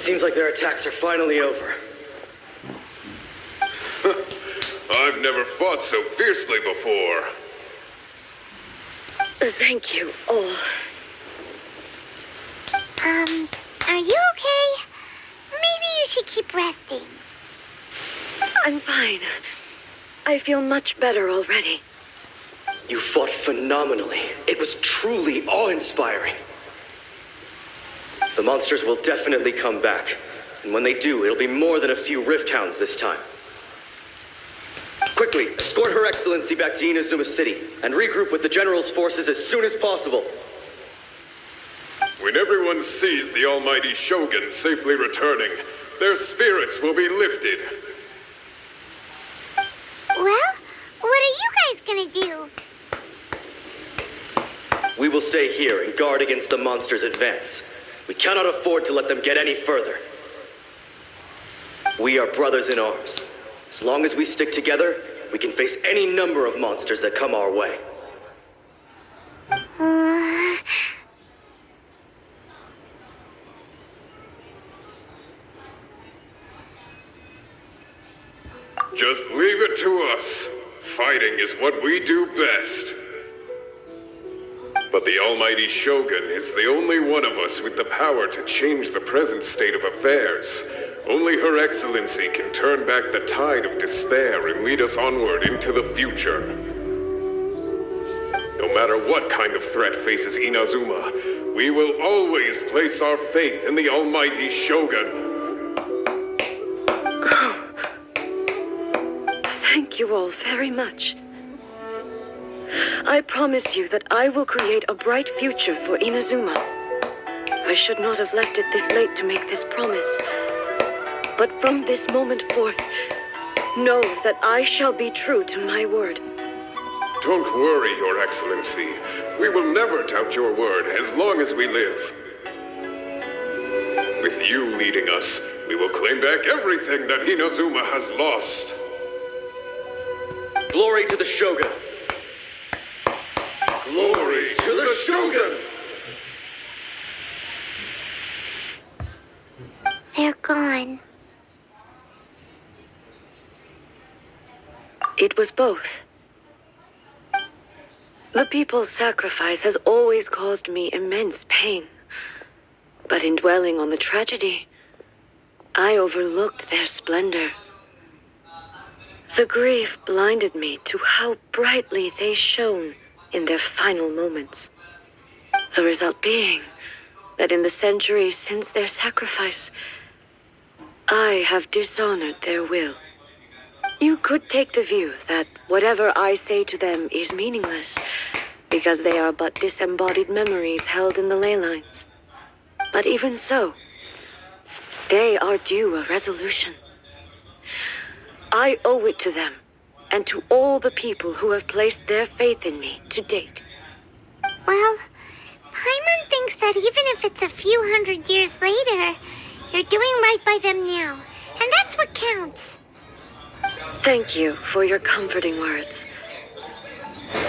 Seems like their attacks are finally over. I've never fought so fiercely before. Thank you all. Are you okay? Maybe you should keep resting. I'm fine. I feel much better already. You fought phenomenally. It was truly awe-inspiring. The monsters will definitely come back. And when they do, it'll be more than a few Rift Hounds this time. Quickly, escort Her Excellency back to Inazuma City, and regroup with the General's forces as soon as possible. When everyone sees the almighty Shogun safely returning, their spirits will be lifted. Well, what are you guys gonna do? We will stay here and guard against the monsters' advance. We cannot afford to let them get any further. We are brothers in arms. As long as we stick together, we can face any number of monsters that come our way. Just leave it to us. Fighting is what we do best. But the almighty Shogun is the only one of us with the power to change the present state of affairs. Only Her Excellency can turn back the tide of despair and lead us onward into the future. No matter what kind of threat faces Inazuma, we will always place our faith in the almighty Shogun. Thank you all very much. I promise you that I will create a bright future for Inazuma. I should not have left it this late to make this promise. But from this moment forth, know that I shall be true to my word. Don't worry, Your Excellency. We will never doubt your word as long as we live. With you leading us, we will claim back everything that Inazuma has lost. Glory to the Shogun! Glory to the Shogun! They're gone. It was both. The people's sacrifice has always caused me immense pain. But in dwelling on the tragedy, I overlooked their splendor. The grief blinded me to how brightly they shone in their final moments. The result being that in the centuries since their sacrifice, I have dishonored their will. You could take the view that whatever I say to them is meaningless, because they are but disembodied memories held in the ley lines. But even so, they are due a resolution. I owe it to them, and to all the people who have placed their faith in me to date. Well, Paimon thinks that even if it's a few hundred years later, you're doing right by them now, and that's what counts. Thank you for your comforting words.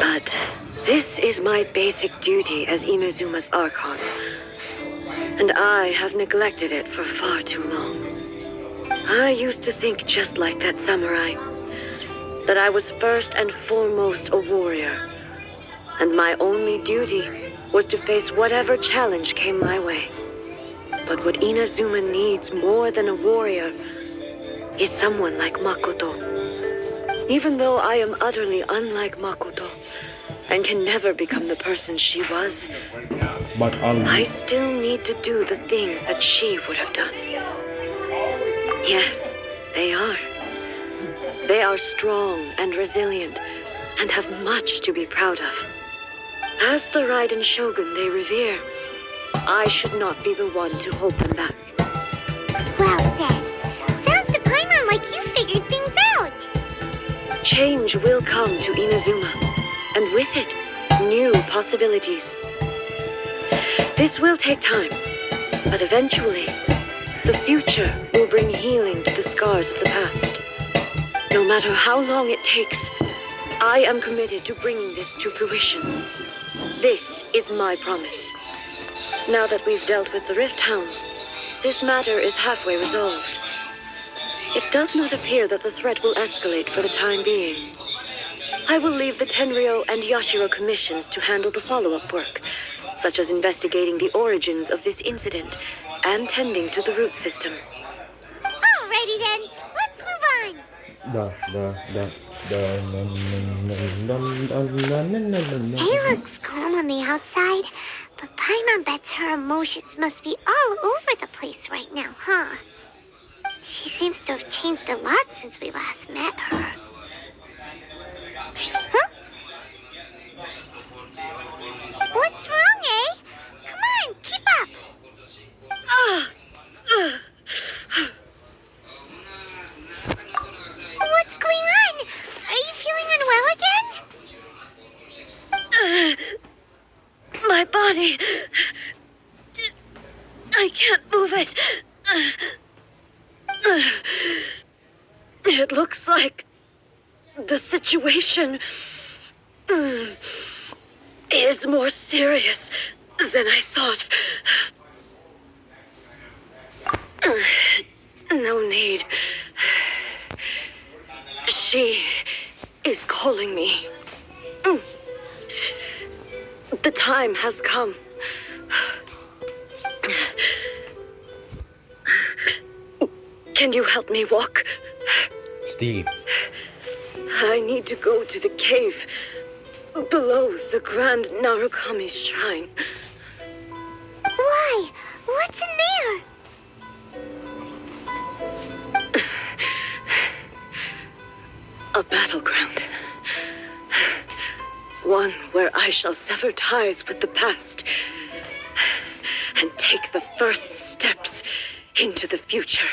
But this is my basic duty as Inazuma's Archon, and I have neglected it for far too long. I used to think just like that samurai, that I was first and foremost a warrior, and my only duty was to face whatever challenge came my way. But what Inazuma needs more than a warrior is someone like Makoto. Even though I am utterly unlike Makoto, and can never become the person she was, I still need to do the things that she would have done. Yes, they are. They are strong and resilient, and have much to be proud of. As the Raiden Shogun they revere, I should not be the one to hold them back. Well said. Sounds to Paimon like you figured things out. Change will come to Inazuma, and with it, new possibilities. This will take time, but eventually, the future will bring healing to the scars of the past. No matter how long it takes, I am committed to bringing this to fruition. This is my promise. Now that we've dealt with the Rift Hounds, This matter is halfway resolved. It does not appear that the threat will escalate for the time being. I will leave the Tenryo and Yashiro commissions to handle the follow-up work, such as investigating the origins of this incident and tending to the root system. Alrighty then, let's move on. He looks calm on the outside, but Paimon bets her emotions must be all over the place right now, huh? She seems to have changed a lot since we last met her. Huh? What's wrong, eh? Come on, keep up. What's going on? Are you feeling unwell again? My body... I can't move it. It looks like the situation is more serious than I thought. No need. She is calling me. The time has come. Can you help me walk? Steve. I need to go to the cave below the Grand Narukami Shrine. Why? What's in there? A battleground. One where I shall sever ties with the past and take the first steps into the future.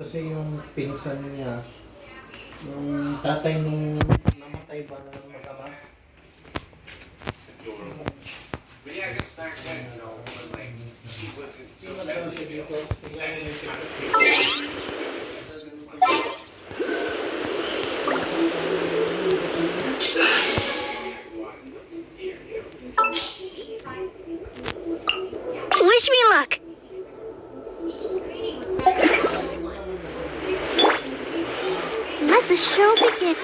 Kasi yung pinsan niya, yung tatay nung namatay ba ng mag-ama? But yeah, I guess back then, you know, when like he wasn't so bad. Wish me luck. Let the show begin.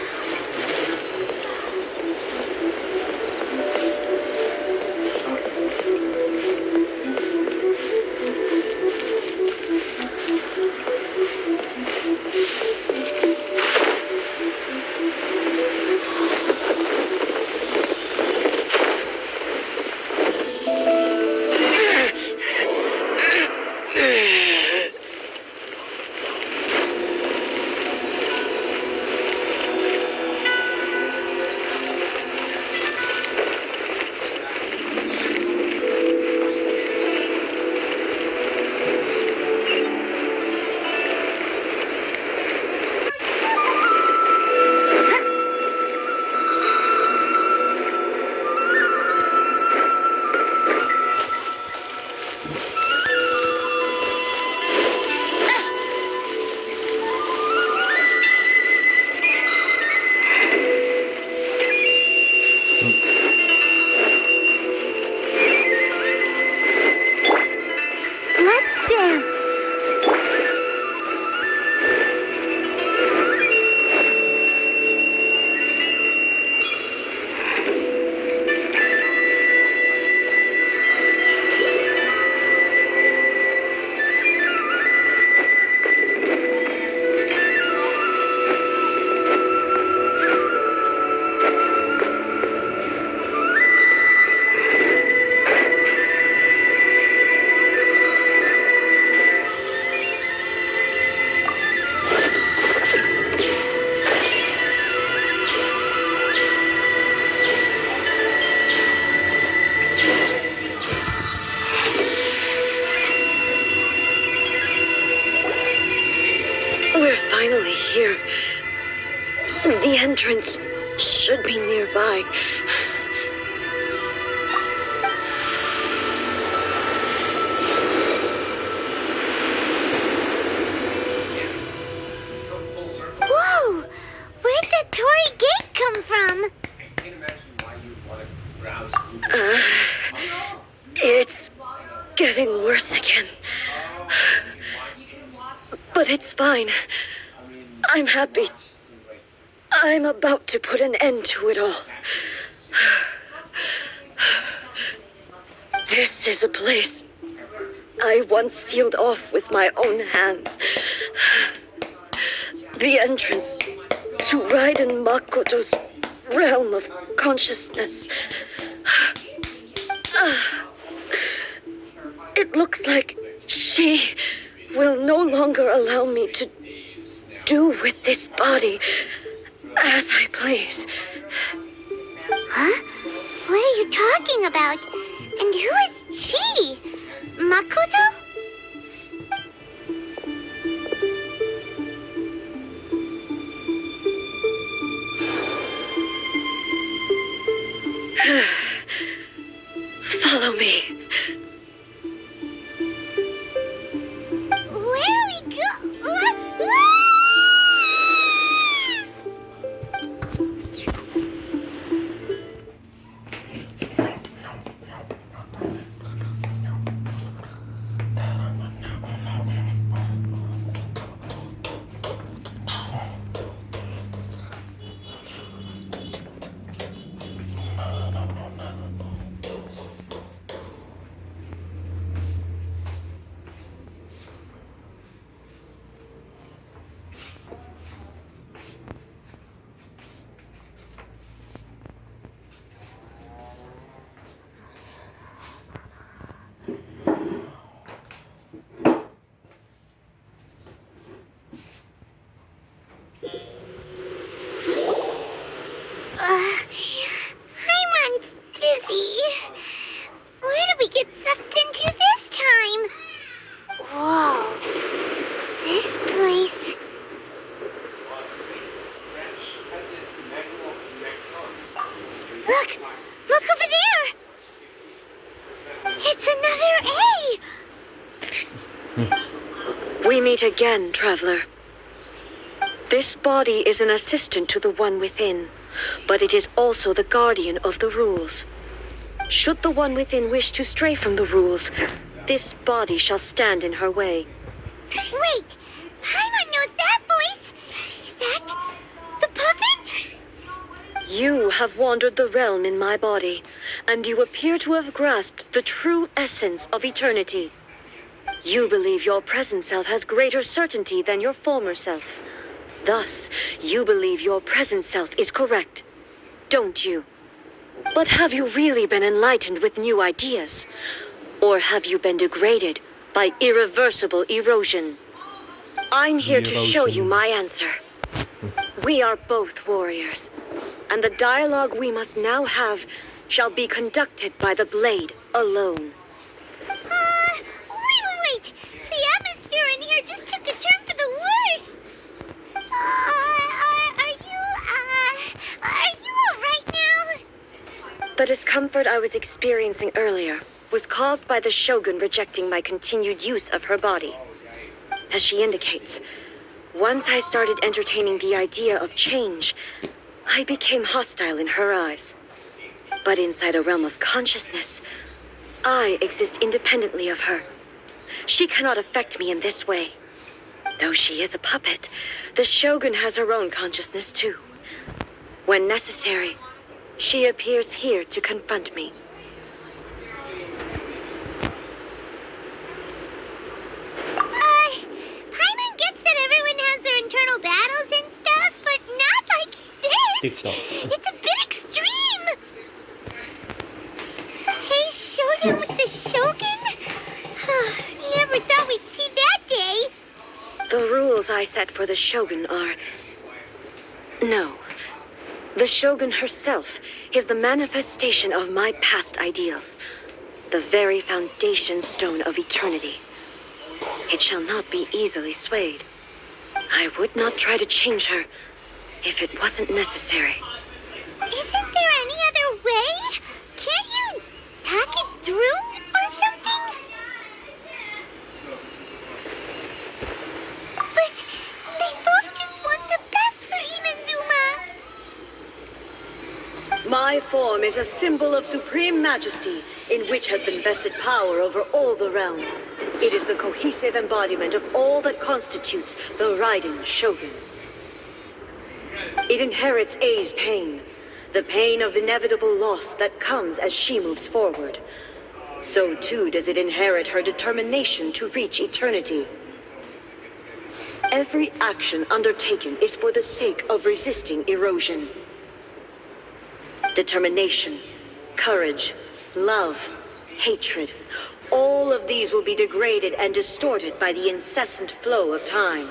Let's dance. We're finally here. The entrance. Shh. should be nearby. Whoa! Where'd the Torii gate come from? I can't imagine why you would want to browse It's getting worse again. But it's fine. I'm happy. I'm about to put an end to it all. This is a place I once sealed off with my own hands. The entrance to Raiden Makoto's realm of consciousness. It looks like she will no longer allow me to do with this body as I please. Huh? What are you talking about? And who is she? Makoto? Follow me. Where are we go? I'm dizzy. Where did we get sucked into this time? Whoa. This place. Look! Look over there! It's another A! We meet again, traveler. This body is an assistant to the one within, but it is also the guardian of the rules. Should the one within wish to stray from the rules, this body shall stand in her way. Wait! Paimon knows that voice! Is that the puppet? You have wandered the realm in my body, and you appear to have grasped the true essence of eternity. You believe your present self has greater certainty than your former self. Thus, you believe your present self is correct, don't you? But have you really been enlightened with new ideas? Or have you been degraded by irreversible erosion? I'm here to show you my answer. We are both warriors, and the dialogue we must now have shall be conducted by the blade alone. Wait! The atmosphere in here just took a turn for the worse! Are you alright now? The discomfort I was experiencing earlier was caused by the Shogun rejecting my continued use of her body. As she indicates, once I started entertaining the idea of change, I became hostile in her eyes. But inside a realm of consciousness, I exist independently of her. She cannot affect me in this way. Though she is a puppet, the Shogun has her own consciousness too. When necessary, she appears here to confront me. Paimon gets that everyone has their internal battles and stuff, but not like this! TikTok. It's a bit extreme! Hey, Shogun with the Shogun? Never thought we'd see that day! The rules I set for the Shogun are... No. The Shogun herself is the manifestation of my past ideals. The very foundation stone of eternity. It shall not be easily swayed. I would not try to change her if it wasn't necessary. form is a symbol of supreme majesty in which has been vested power over all the realm. It is the cohesive embodiment of all that constitutes the Raiden Shogun. It inherits A's pain, the pain of inevitable loss that comes as she moves forward. So too does it inherit her determination to reach eternity. Every action undertaken is for the sake of resisting erosion. Determination, courage, love, hatred, all of these will be degraded and distorted by the incessant flow of time.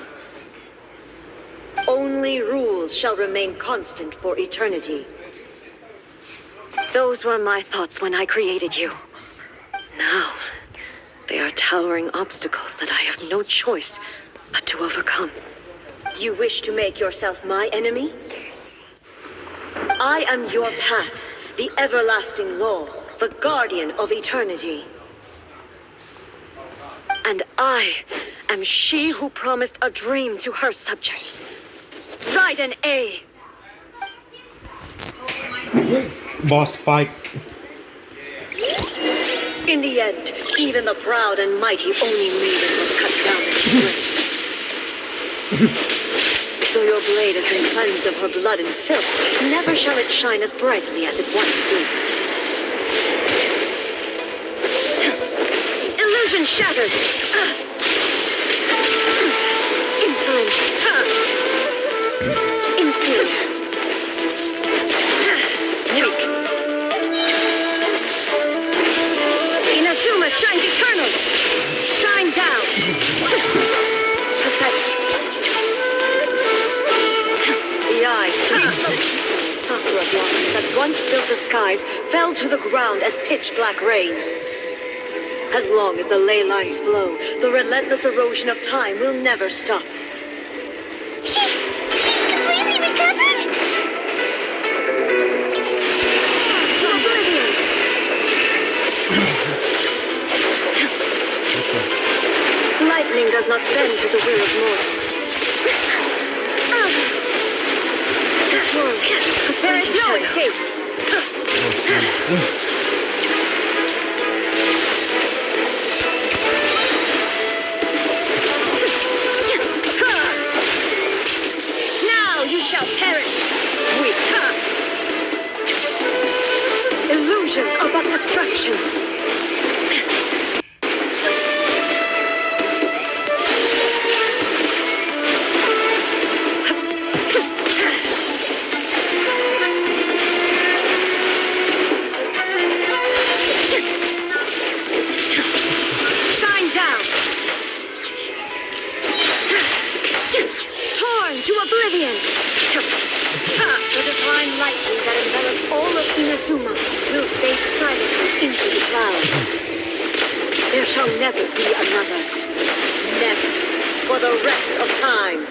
Only rules shall remain constant for eternity. Those were my thoughts when I created you. Now, they are towering obstacles that I have no choice but to overcome. You wish to make yourself my enemy? I am your past, the everlasting law, the guardian of eternity. And I am she who promised a dream to her subjects. Raiden A. Boss fight. In the end, even the proud and mighty Oni maiden was cut down and destroyed. Though your blade has been cleansed of her blood and filth, never shall it shine as brightly as it once did. Illusion shattered! Insolent! Inferior! Weak! Inazuma shines eternal! Shine down! Pathetic! The eye sweeps the sakura blossoms that once filled the skies fell to the ground as pitch-black rain. As long as the ley lines flow, the relentless erosion of time will never stop. She's completely recovered? To oblivion! Lightning does not bend to the will of mortals. This world, there is no escape. Now you shall perish. Weak. Illusions are but distractions. The divine lightning that envelops all of Inazuma will fade silently into the clouds. There shall never be another. Never. For the rest of time.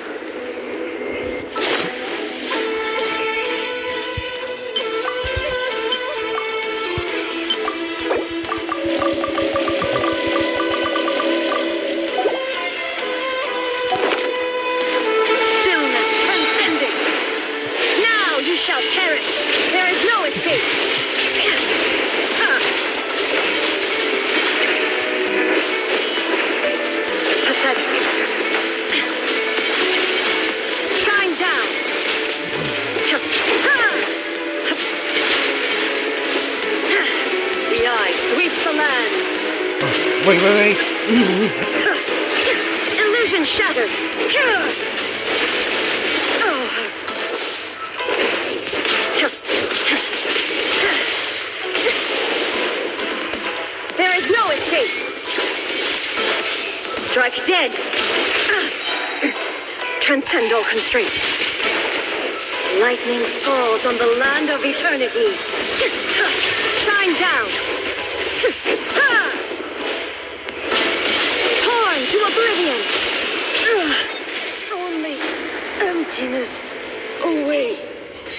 Shall perish. There is no escape. Pathetic. Shine down. The eye sweeps the lands. Wait. Illusion shattered. Escape. Strike dead. Transcend all constraints. Lightning falls on the land of eternity. Shine down. Torn to oblivion. Only emptiness awaits.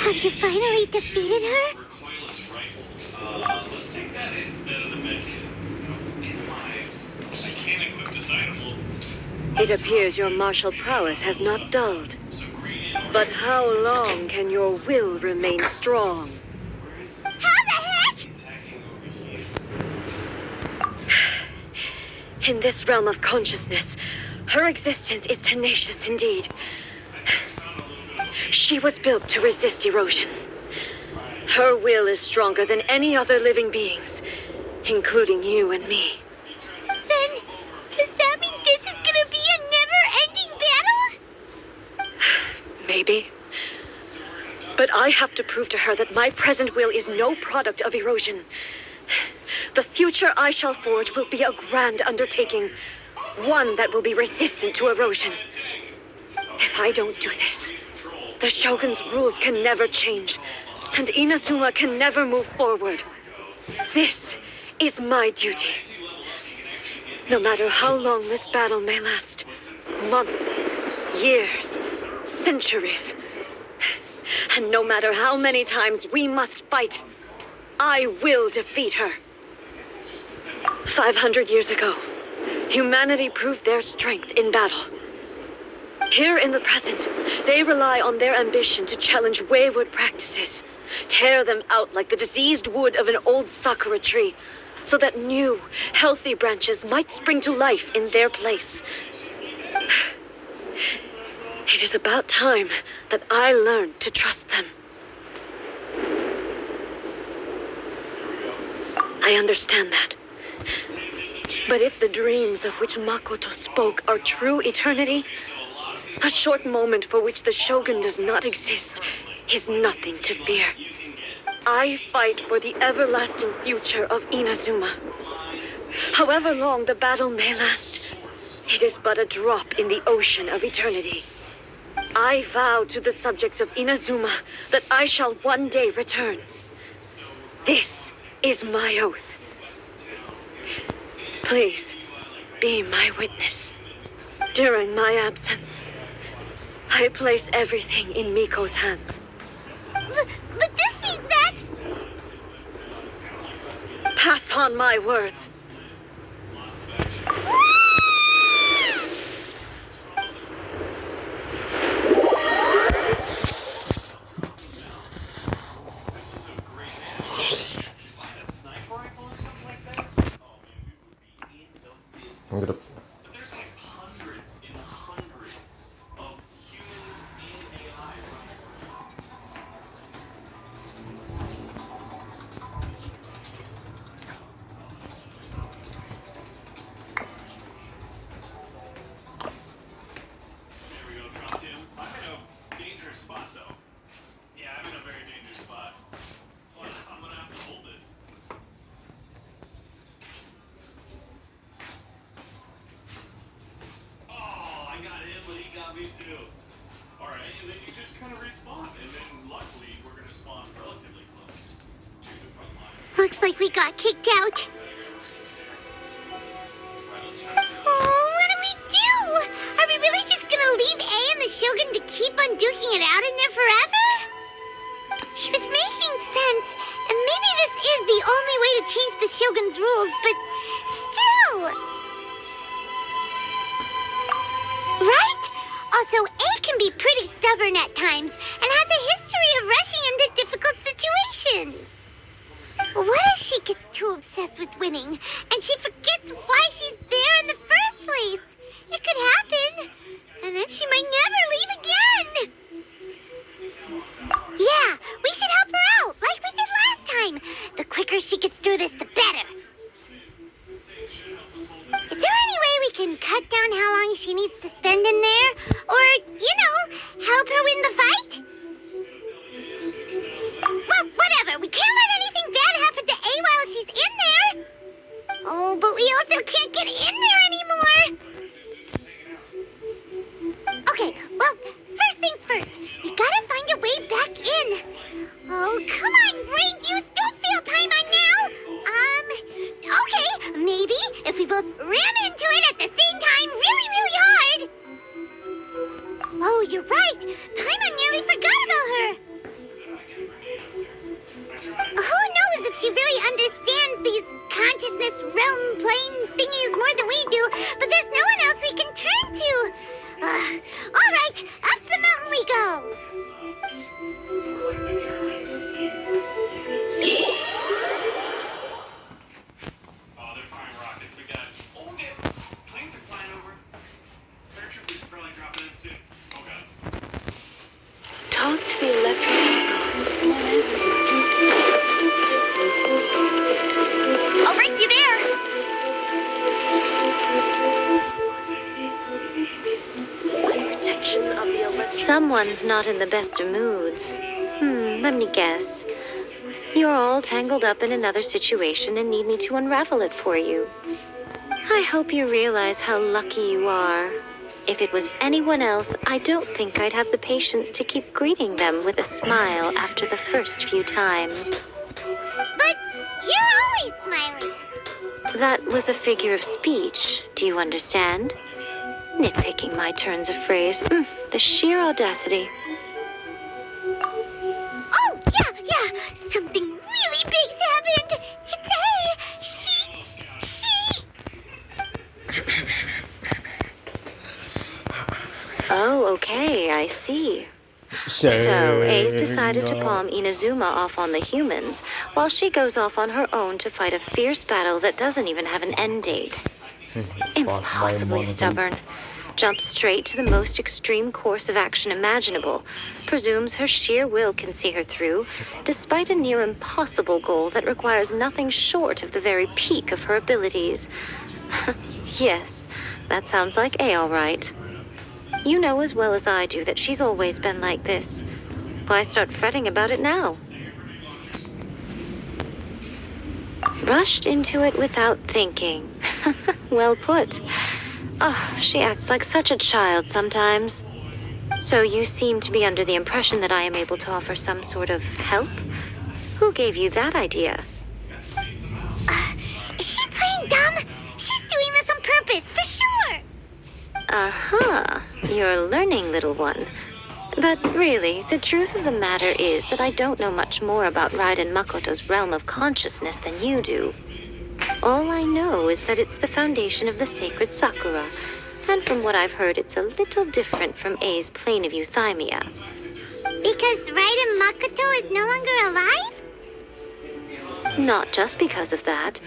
Have you finally defeated her? Let's take that instead of the medkit. In life, I can't equip this item. Well, It appears your martial prowess has not dulled. But how long can your will remain strong? How the heck? In this realm of consciousness, her existence is tenacious indeed. She was built to resist erosion. Her will is stronger than any other living being's, including you and me. Then, does that mean this is gonna be a never-ending battle? Maybe. But I have to prove to her that my present will is no product of erosion. The future I shall forge will be a grand undertaking, one that will be resistant to erosion. If I don't do this, the Shogun's rules can never change, and Inazuma can never move forward. This is my duty. No matter how long this battle may last, months, years, centuries, and no matter how many times we must fight, I will defeat her. 500 years ago, humanity proved their strength in battle. Here in the present, they rely on their ambition to challenge wayward practices, tear them out like the diseased wood of an old sakura tree, so that new, healthy branches might spring to life in their place. It is about time that I learned to trust them. I understand that. But if the dreams of which Makoto spoke are true eternity, a short moment for which the Shogun does not exist is nothing to fear. I fight for the everlasting future of Inazuma. However long the battle may last, it is but a drop in the ocean of eternity. I vow to the subjects of Inazuma that I shall one day return. This is my oath. Please, be my witness. During my absence, I place everything in Miko's hands. But this means that... Pass on my words. I'm gonna. There's like hundreds and hundreds of humans in AI. There we go, drop Tim. I'm in a dangerous spot though. Yeah, I'm in a very dangerous spot. Hold on, I'm gonna have to hold this. Oh, I got him, but he got me too. Alright, and then you just kind of respawn, and then luckily we're gonna spawn relatively close to the front line. Looks like we got kicked out. Oh, what do we do? Are we really just gonna leave A and the Shogun to keep on duking it out in there forever? She was making sense, and maybe this is the only way to change the Shogun's rules, but still... Right? Also, A can be pretty stubborn at times, and has a history of rushing into difficult situations. What if she gets too obsessed with winning, and she forgets why she's there in the first place? It could happen, and then she might never leave again. Yeah, we should help her out, like we did last time. The quicker she gets through this, the better. Is there any way we can cut down how long she needs to spend in there? Or, help her win the fight? Well, whatever. We can't let anything bad happen to A while she's in there. Oh, but we also can't get in there anymore. Okay, well, first things first. We gotta find a way back in. Oh, come on, brain juice. Don't feel time on now. Okay, maybe if we both ram into it at the same time really, really hard. Oh, you're right. Paimon nearly forgot about her. Who knows if she really understands these consciousness realm plane thingies more than we do, but there's no one else we can turn to. All right, up the mountain we go. So we're like the German Oh, they're firing rockets. We got. Oh, okay. Planes are flying over. Paratroopers are probably dropping in soon. Oh, God. Talk to the electro. I'll race you there! Protection of the electro. Someone's not in the best of moods. Let me guess. You're all tangled up in another situation and need me to unravel it for you. I hope you realize how lucky you are. If it was anyone else, I don't think I'd have the patience to keep greeting them with a smile after the first few times. But you're always smiling. That was a figure of speech, do you understand? Nitpicking my turns of phrase. The sheer audacity. Oh, yeah. Something really big's happened. It's she. Oh, okay, I see. So, Ace decided to palm Inazuma off on the humans, while she goes off on her own to fight a fierce battle that doesn't even have an end date. Impossibly stubborn. Jumps straight to the most extreme course of action imaginable. Presumes her sheer will can see her through, despite a near impossible goal that requires nothing short of the very peak of her abilities. Yes, that sounds like A, all right. You know as well as I do that she's always been like this. Why start fretting about it now? Rushed into it without thinking. Well put. Oh, she acts like such a child sometimes. So you seem to be under the impression that I am able to offer some sort of help? Who gave you that idea? Is she playing dumb? She's doing this on purpose, for sure. Uh-huh. You're learning, little one. But really, the truth of the matter is that I don't know much more about Raiden Makoto's realm of consciousness than you do. All I know is that it's the foundation of the sacred Sakura, and from what I've heard, it's a little different from A's plane of euthymia. Because Raiden Makoto is no longer alive? Not just because of that.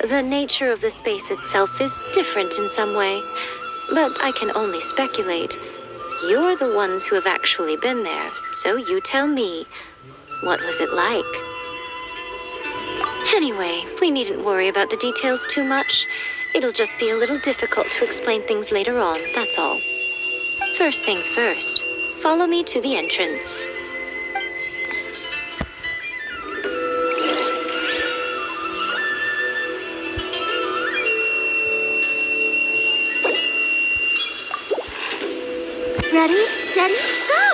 The nature of the space itself is different in some way, but I can only speculate. You're the ones who have actually been there, so you tell me, what was it like? Anyway, we needn't worry about the details too much. It'll just be a little difficult to explain things later on, that's all. First things first, follow me to the entrance. Ready, steady, go!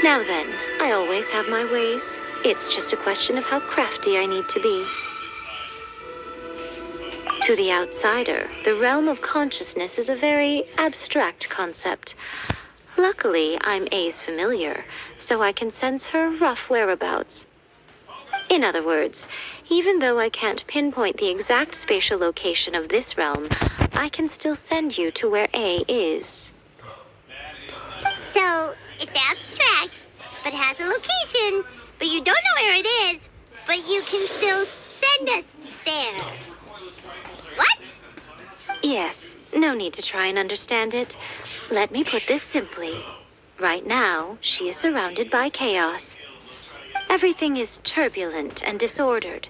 Now then, I always have my ways. It's just a question of how crafty I need to be. To the outsider, the realm of consciousness is a very abstract concept. Luckily, I'm A's familiar, so I can sense her rough whereabouts. In other words, even though I can't pinpoint the exact spatial location of this realm, I can still send you to where A is. So, it's abstract, but has a location, but you don't know where it is, but you can still send us there. What? Yes, no need to try and understand it. Let me put this simply. Right now, she is surrounded by chaos. Everything is turbulent and disordered.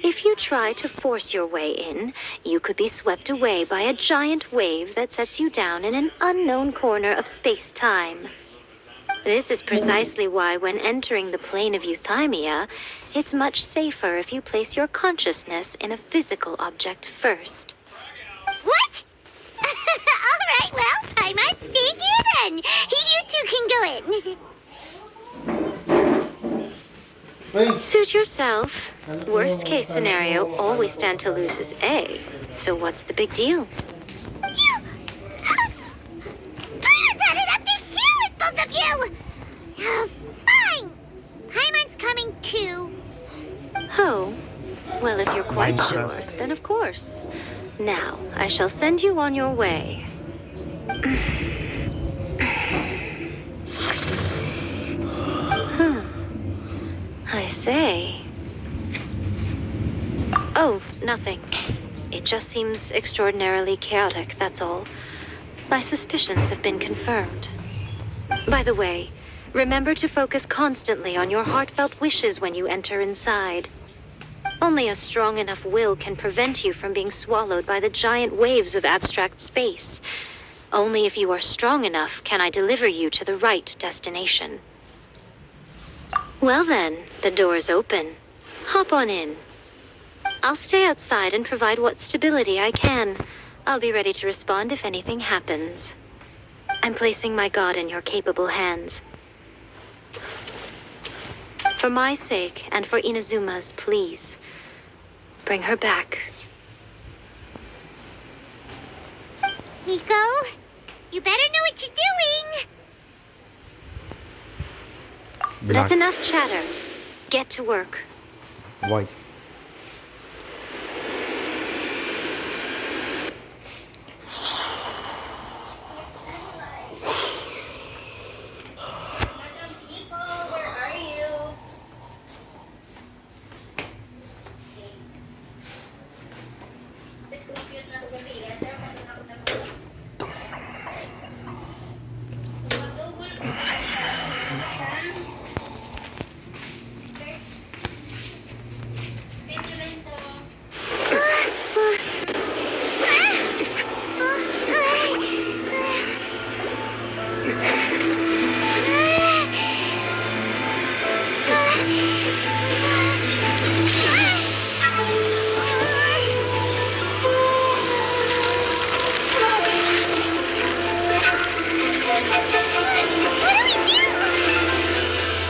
If you try to force your way in, you could be swept away by a giant wave that sets you down in an unknown corner of space-time. This is precisely why when entering the plane of euthymia, it's much safer if you place your consciousness in a physical object first. What? All right, well, Paimon, stay here then. You two can go in. Suit yourself. Worst case scenario, all we stand to lose is A. So what's the big deal? Paimon's had it up to here with both of you. Oh, fine. Paimon's coming too. Oh, well, if you're quite sure, then of course. Now, I shall send you on your way. I say. Oh, nothing. It just seems extraordinarily chaotic, that's all. My suspicions have been confirmed. By the way, remember to focus constantly on your heartfelt wishes when you enter inside. Only a strong enough will can prevent you from being swallowed by the giant waves of abstract space. Only if you are strong enough can I deliver you to the right destination. Well then, the door's open. Hop on in. I'll stay outside and provide what stability I can. I'll be ready to respond if anything happens. I'm placing my god in your capable hands. For my sake, and for Inazuma's, please, bring her back. Miko, you better know what you're doing. That's enough chatter. Get to work. Why?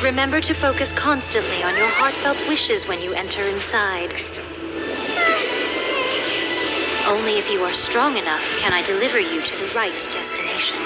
Remember to focus constantly on your heartfelt wishes when you enter inside. Only if you are strong enough can I deliver you to the right destination.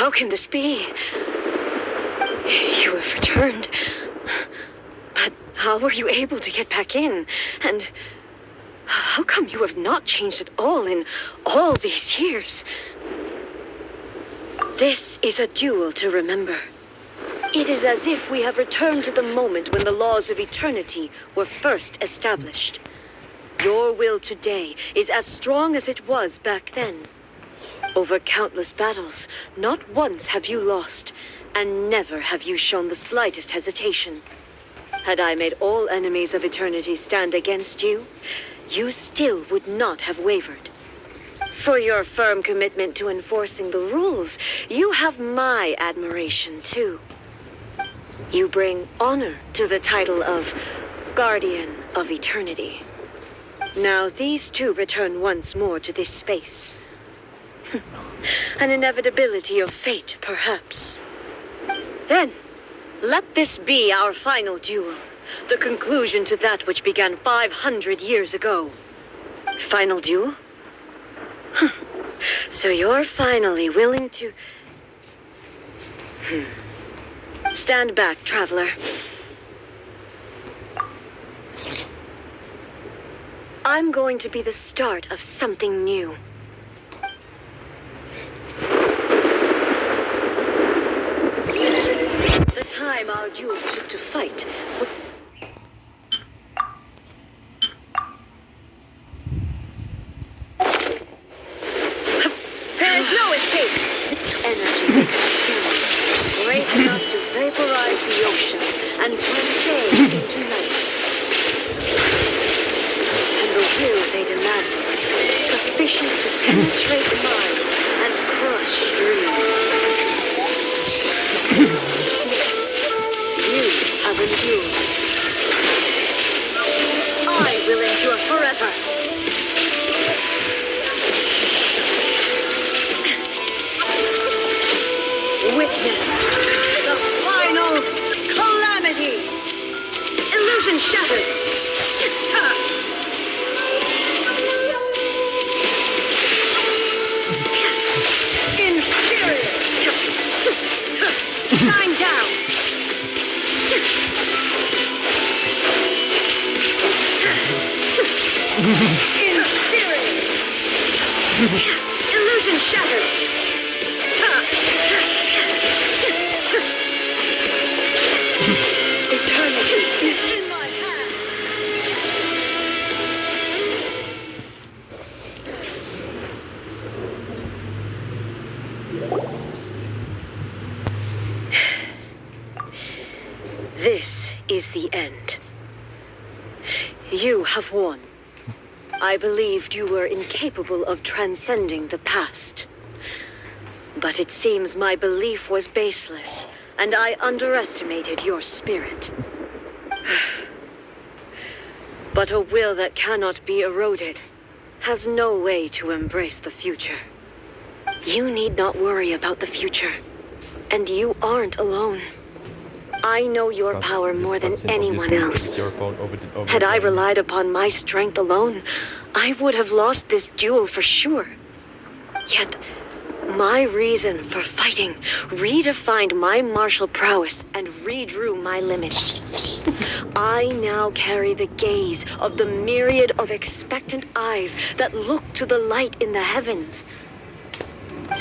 How can this be? You have returned. But how were you able to get back in? And how come you have not changed at all in all these years? This is a duel to remember. It is as if we have returned to the moment when the laws of eternity were first established. Your will today is as strong as it was back then. Over countless battles, not once have you lost, and never have you shown the slightest hesitation. Had I made all enemies of eternity stand against you, you still would not have wavered. For your firm commitment to enforcing the rules, you have my admiration too. You bring honor to the title of Guardian of Eternity. Now these two return once more to this space. An inevitability of fate, perhaps. Then, let this be our final duel, the conclusion to that which began 500 years ago. Final duel? So you're finally willing to... Stand back, traveler. I'm going to be the start of something new. The time our duels took to fight would... There is no escape! Energy they consume, great enough to vaporize the oceans and turn day into night. And the will they demand, sufficient to penetrate minds and crush dreams. You have endured. I will endure forever. Witness the final calamity. Illusion shattered. Inferior. Shine down. Inferior. Illusion shattered. Eternity is in my hand. This is the end. You have won. I believed you were incapable of transcending the past. But it seems my belief was baseless, and I underestimated your spirit. But a will that cannot be eroded has no way to embrace the future. You need not worry about the future, and you aren't alone. I know your power more than anyone else. Had I relied upon my strength alone, I would have lost this duel for sure. Yet, my reason for fighting redefined my martial prowess and redrew my limits. I now carry the gaze of the myriad of expectant eyes that look to the light in the heavens.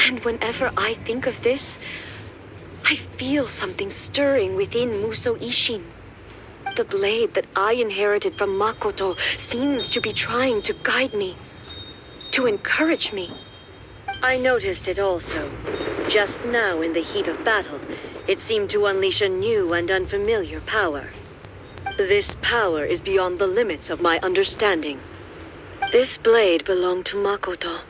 And whenever I think of this, I feel something stirring within Musou Ishin. The blade that I inherited from Makoto seems to be trying to guide me, to encourage me. I noticed it also. Just now in the heat of battle, it seemed to unleash a new and unfamiliar power. This power is beyond the limits of my understanding. This blade belonged to Makoto.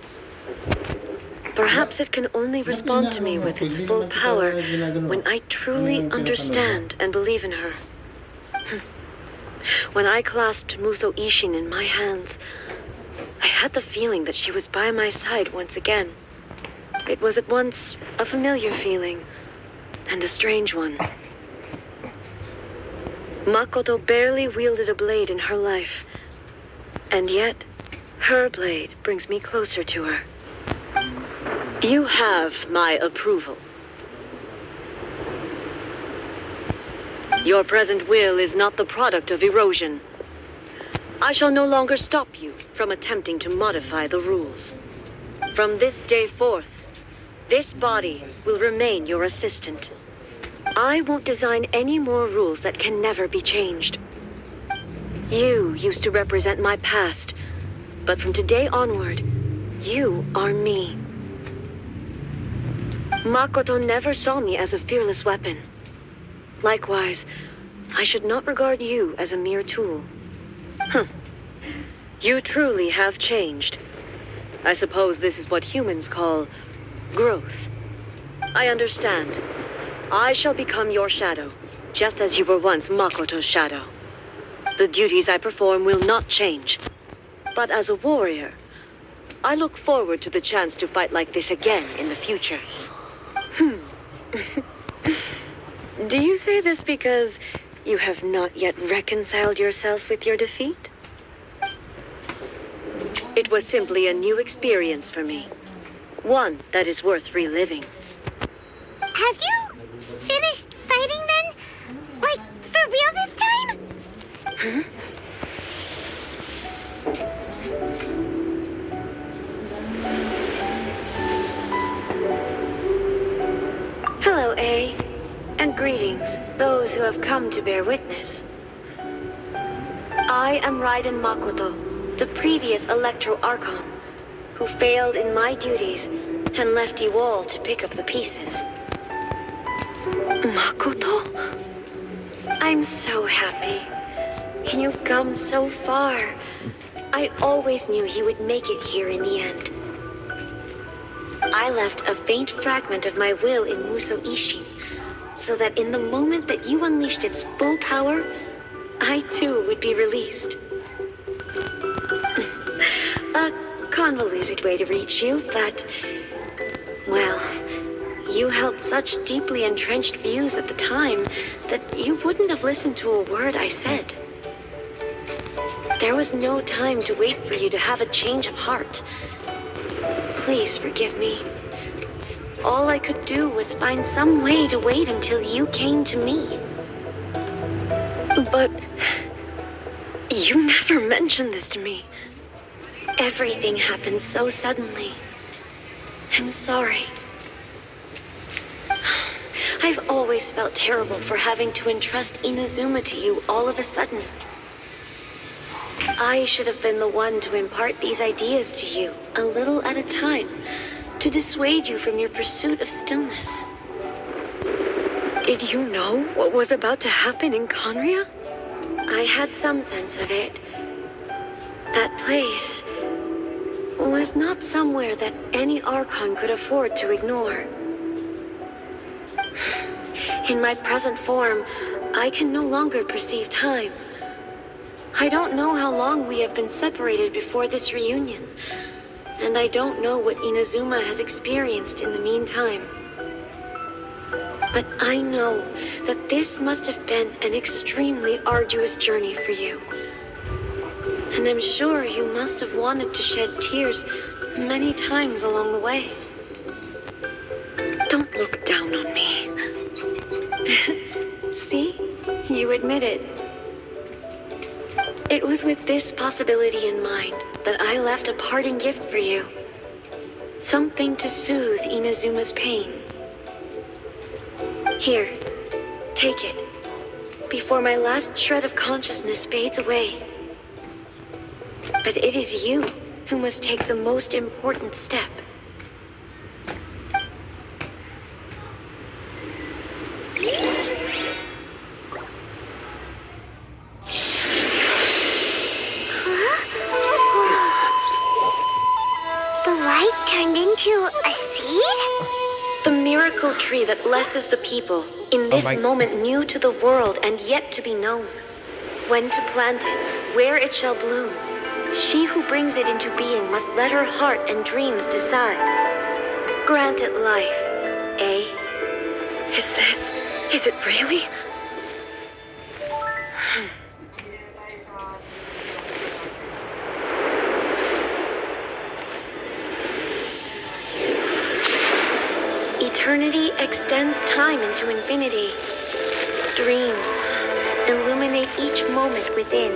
Perhaps it can only respond to me with its full power when I truly understand and believe in her. When I clasped Musou Ishin in my hands, I had the feeling that she was by my side once again. It was at once a familiar feeling and a strange one. Makoto barely wielded a blade in her life, and yet her blade brings me closer to her. You have my approval. Your present will is not the product of erosion. I shall no longer stop you from attempting to modify the rules. From this day forth, this body will remain your assistant. I won't design any more rules that can never be changed. You used to represent my past, but from today onward, you are me. Makoto never saw me as a fearless weapon. Likewise, I should not regard you as a mere tool. You truly have changed. I suppose this is what humans call growth. I understand. I shall become your shadow, just as you were once Makoto's shadow. The duties I perform will not change. But as a warrior, I look forward to the chance to fight like this again in the future. Do you say this because you have not yet reconciled yourself with your defeat? It was simply a new experience for me. One that is worth reliving. Have you finished fighting then? Hello, A. And greetings, those who have come to bear witness. I am Raiden Makoto, the previous Electro Archon, who failed in my duties and left you all to pick up the pieces. Makoto? I'm so happy. You've come so far. I always knew you would make it here in the end. I left a faint fragment of my will in Muso Ishin, so that in the moment that you unleashed its full power, I too would be released. A convoluted way to reach you, but... well, you held such deeply entrenched views at the time that you wouldn't have listened to a word I said. There was no time to wait for you to have a change of heart. Please forgive me. All I could do was find some way to wait until you came to me. But you never mentioned this to me. Everything happened so suddenly. I'm sorry. I've always felt terrible for having to entrust Inazuma to you all of a sudden. I should have been the one to impart these ideas to you, a little at a time, to dissuade you from your pursuit of stillness. Did you know what was about to happen in Conria? I had some sense of it. That place was not somewhere that any Archon could afford to ignore. In my present form, I can no longer perceive time. I don't know how long we have been separated before this reunion, and I don't know what Inazuma has experienced in the meantime. But I know that this must have been an extremely arduous journey for you. And I'm sure you must have wanted to shed tears many times along the way. Don't look down on me. See? You admit it. It was with this possibility in mind that I left a parting gift for you. Something to soothe Inazuma's pain. Here, take it, before my last shred of consciousness fades away. But it is you who must take the most important step. A seed? The miracle tree that blesses the people, in this moment new to the world and yet to be known. When to plant it, where it shall bloom. She who brings it into being must let her heart and dreams decide. Grant it life, eh? Is it really? Eternity extends time into infinity. Dreams illuminate each moment within.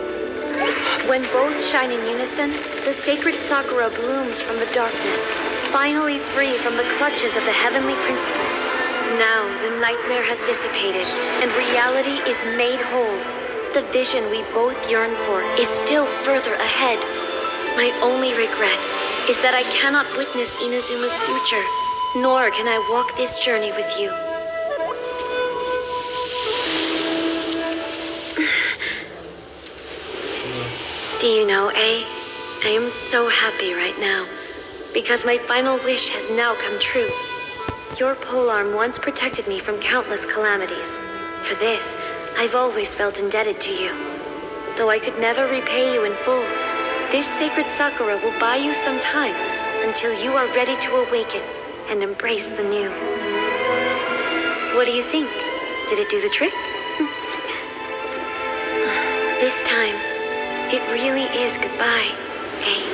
When both shine in unison, the sacred Sakura blooms from the darkness, finally free from the clutches of the heavenly principles. Now the nightmare has dissipated, and reality is made whole. The vision we both yearn for is still further ahead. My only regret is that I cannot witness Inazuma's future. Nor can I walk this journey with you. Do you know, A? I am so happy right now, because my final wish has now come true. Your polearm once protected me from countless calamities. For this, I've always felt indebted to you. Though I could never repay you in full, this sacred Sakura will buy you some time until you are ready to awaken and embrace the new. What do you think? Did it do the trick? This time, it really is goodbye, eh?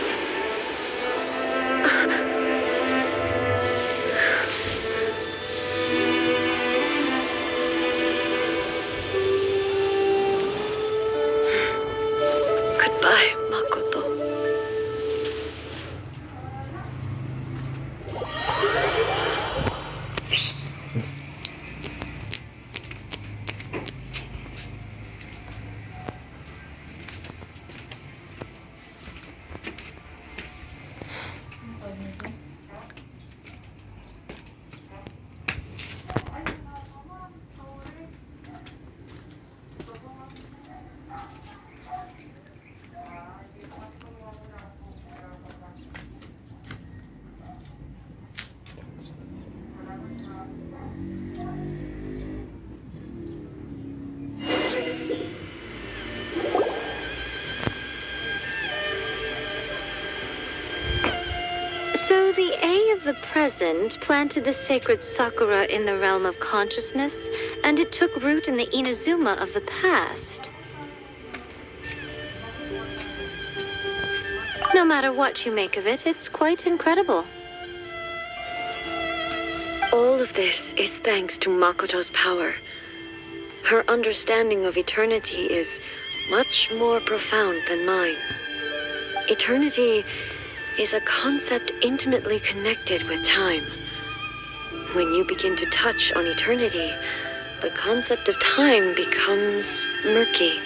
the present planted the sacred Sakura in the realm of consciousness, and it took root in the Inazuma of the past. No matter what you make of it, it's quite incredible. All of this is thanks to Makoto's power. Her understanding of eternity is much more profound than mine. Eternity is a concept intimately connected with time. When you begin to touch on eternity, the concept of time becomes murky.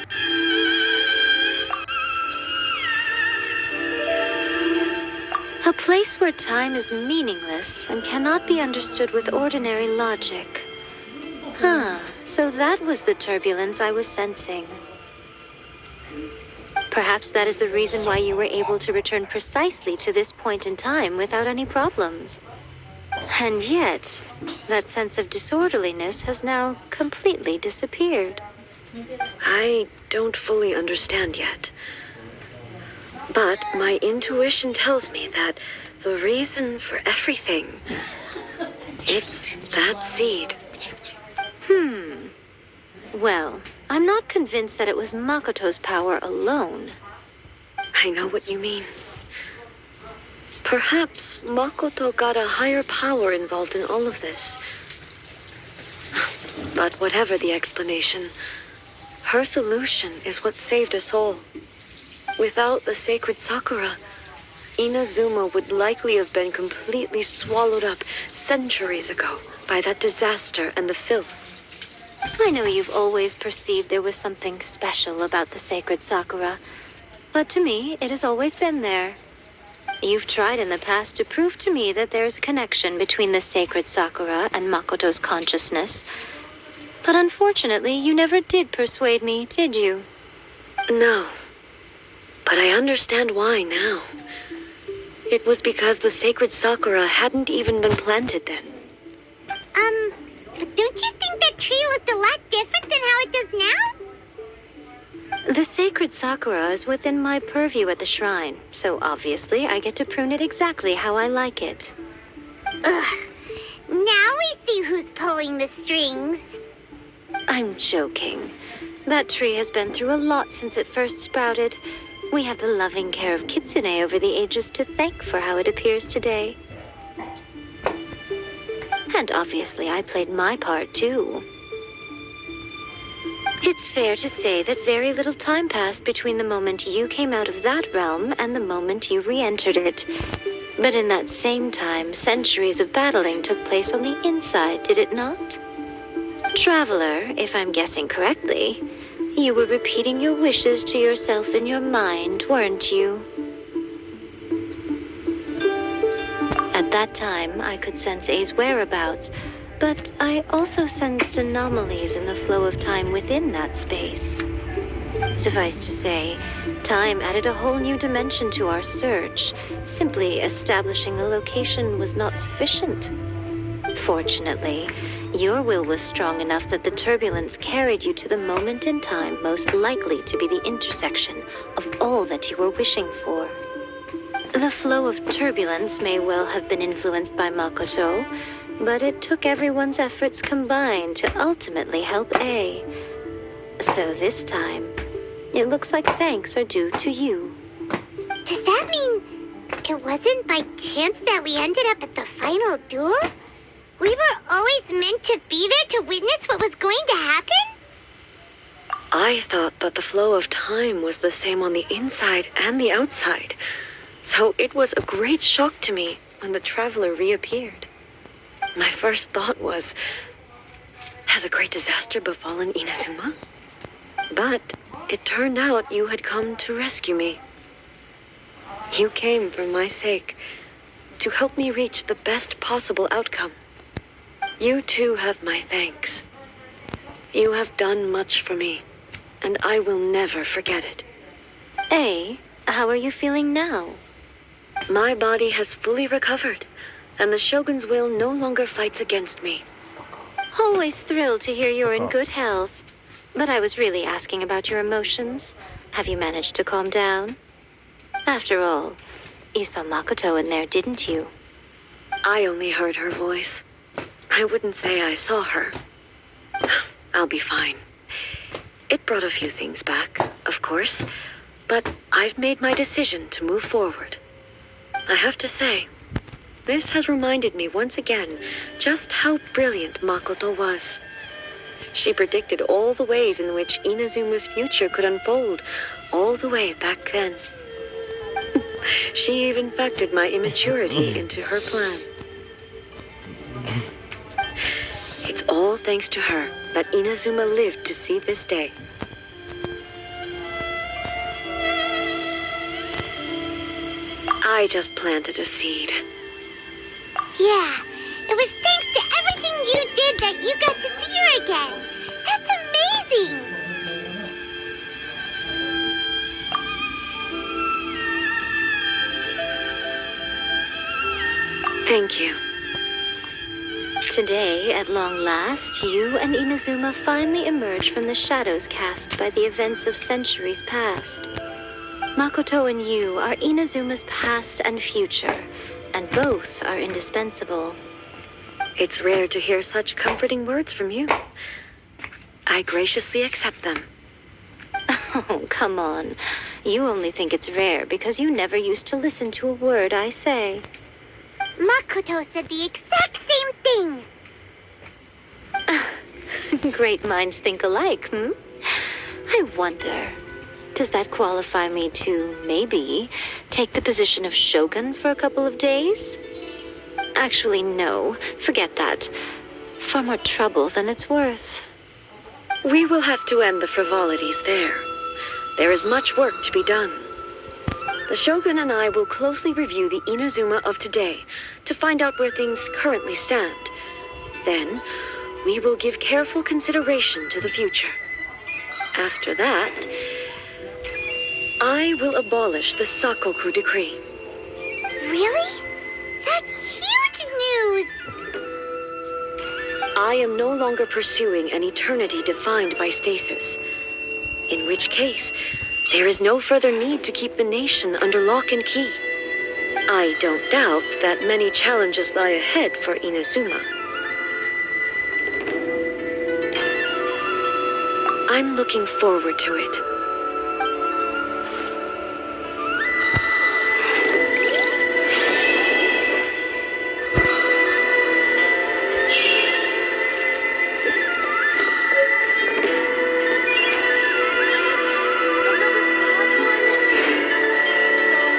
A place where time is meaningless and cannot be understood with ordinary logic. So that was the turbulence I was sensing. Perhaps that is the reason why you were able to return precisely to this point in time without any problems. And yet, that sense of disorderliness has now completely disappeared. I don't fully understand yet. But my intuition tells me that the reason for everything, it's that seed. Well, I'm not convinced that it was Makoto's power alone. I know what you mean. Perhaps Makoto got a higher power involved in all of this. But whatever the explanation, her solution is what saved us all. Without the sacred Sakura, Inazuma would likely have been completely swallowed up centuries ago by that disaster and the filth. I know you've always perceived there was something special about the sacred Sakura, but to me, it has always been there. You've tried in the past to prove to me that there's a connection between the sacred Sakura and Makoto's consciousness, but unfortunately, you never did persuade me, did you? No. But I understand why now. It was because the sacred Sakura hadn't even been planted then. But don't you think that tree looked a lot different than how it does now? The sacred Sakura is within my purview at the shrine, so obviously I get to prune it exactly how I like it. Ugh. Now we see who's pulling the strings. I'm joking. That tree has been through a lot since it first sprouted. We have the loving care of Kitsune over the ages to thank for how it appears today. And obviously I played my part too. It's fair to say that very little time passed between the moment you came out of that realm and the moment you re-entered it. But in that same time, centuries of battling took place on the inside, did it not? Traveler, if I'm guessing correctly, you were repeating your wishes to yourself in your mind, weren't you? At that time, I could sense A's whereabouts, but I also sensed anomalies in the flow of time within that space. Suffice to say, time added a whole new dimension to our search. Simply establishing a location was not sufficient. Fortunately, your will was strong enough that the turbulence carried you to the moment in time most likely to be the intersection of all that you were wishing for. The flow of turbulence may well have been influenced by Makoto, but it took everyone's efforts combined to ultimately help A. So this time, it looks like thanks are due to you. Does that mean it wasn't by chance that we ended up at the final duel? We were always meant to be there to witness what was going to happen? I thought that the flow of time was the same on the inside and the outside. So it was a great shock to me when the traveler reappeared. My first thought was, has a great disaster befallen Inazuma? But it turned out you had come to rescue me. You came for my sake, to help me reach the best possible outcome. You too have my thanks. You have done much for me, and I will never forget it. A, how are you feeling now? My body has fully recovered, and the Shogun's will no longer fights against me. Always thrilled to hear you're in good health. But I was really asking about your emotions. Have you managed to calm down? After all, you saw Makoto in there, didn't you? I only heard her voice. I wouldn't say I saw her. I'll be fine. It brought a few things back, of course, but I've made my decision to move forward. I have to say, this has reminded me once again just how brilliant Makoto was. She predicted all the ways in which Inazuma's future could unfold, all the way back then. She even factored my immaturity into her plan. It's all thanks to her that Inazuma lived to see this day. I just planted a seed. Yeah, it was thanks to everything you did that you got to see her again. That's amazing! Thank you. Today, at long last, you and Inazuma finally emerge from the shadows cast by the events of centuries past. Makoto and you are Inazuma's past and future, and both are indispensable. It's rare to hear such comforting words from you. I graciously accept them. Oh, come on. You only think it's rare because you never used to listen to a word I say. Makoto said the exact same thing! Great minds think alike, I wonder, does that qualify me to, maybe, take the position of Shogun for a couple of days? Actually, no. Forget that. Far more trouble than it's worth. We will have to end the frivolities there. There is much work to be done. The Shogun and I will closely review the Inazuma of today to find out where things currently stand. Then, we will give careful consideration to the future. After that, I will abolish the Sakoku decree. Really? That's huge news! I am no longer pursuing an eternity defined by stasis. In which case, there is no further need to keep the nation under lock and key. I don't doubt that many challenges lie ahead for Inazuma. I'm looking forward to it.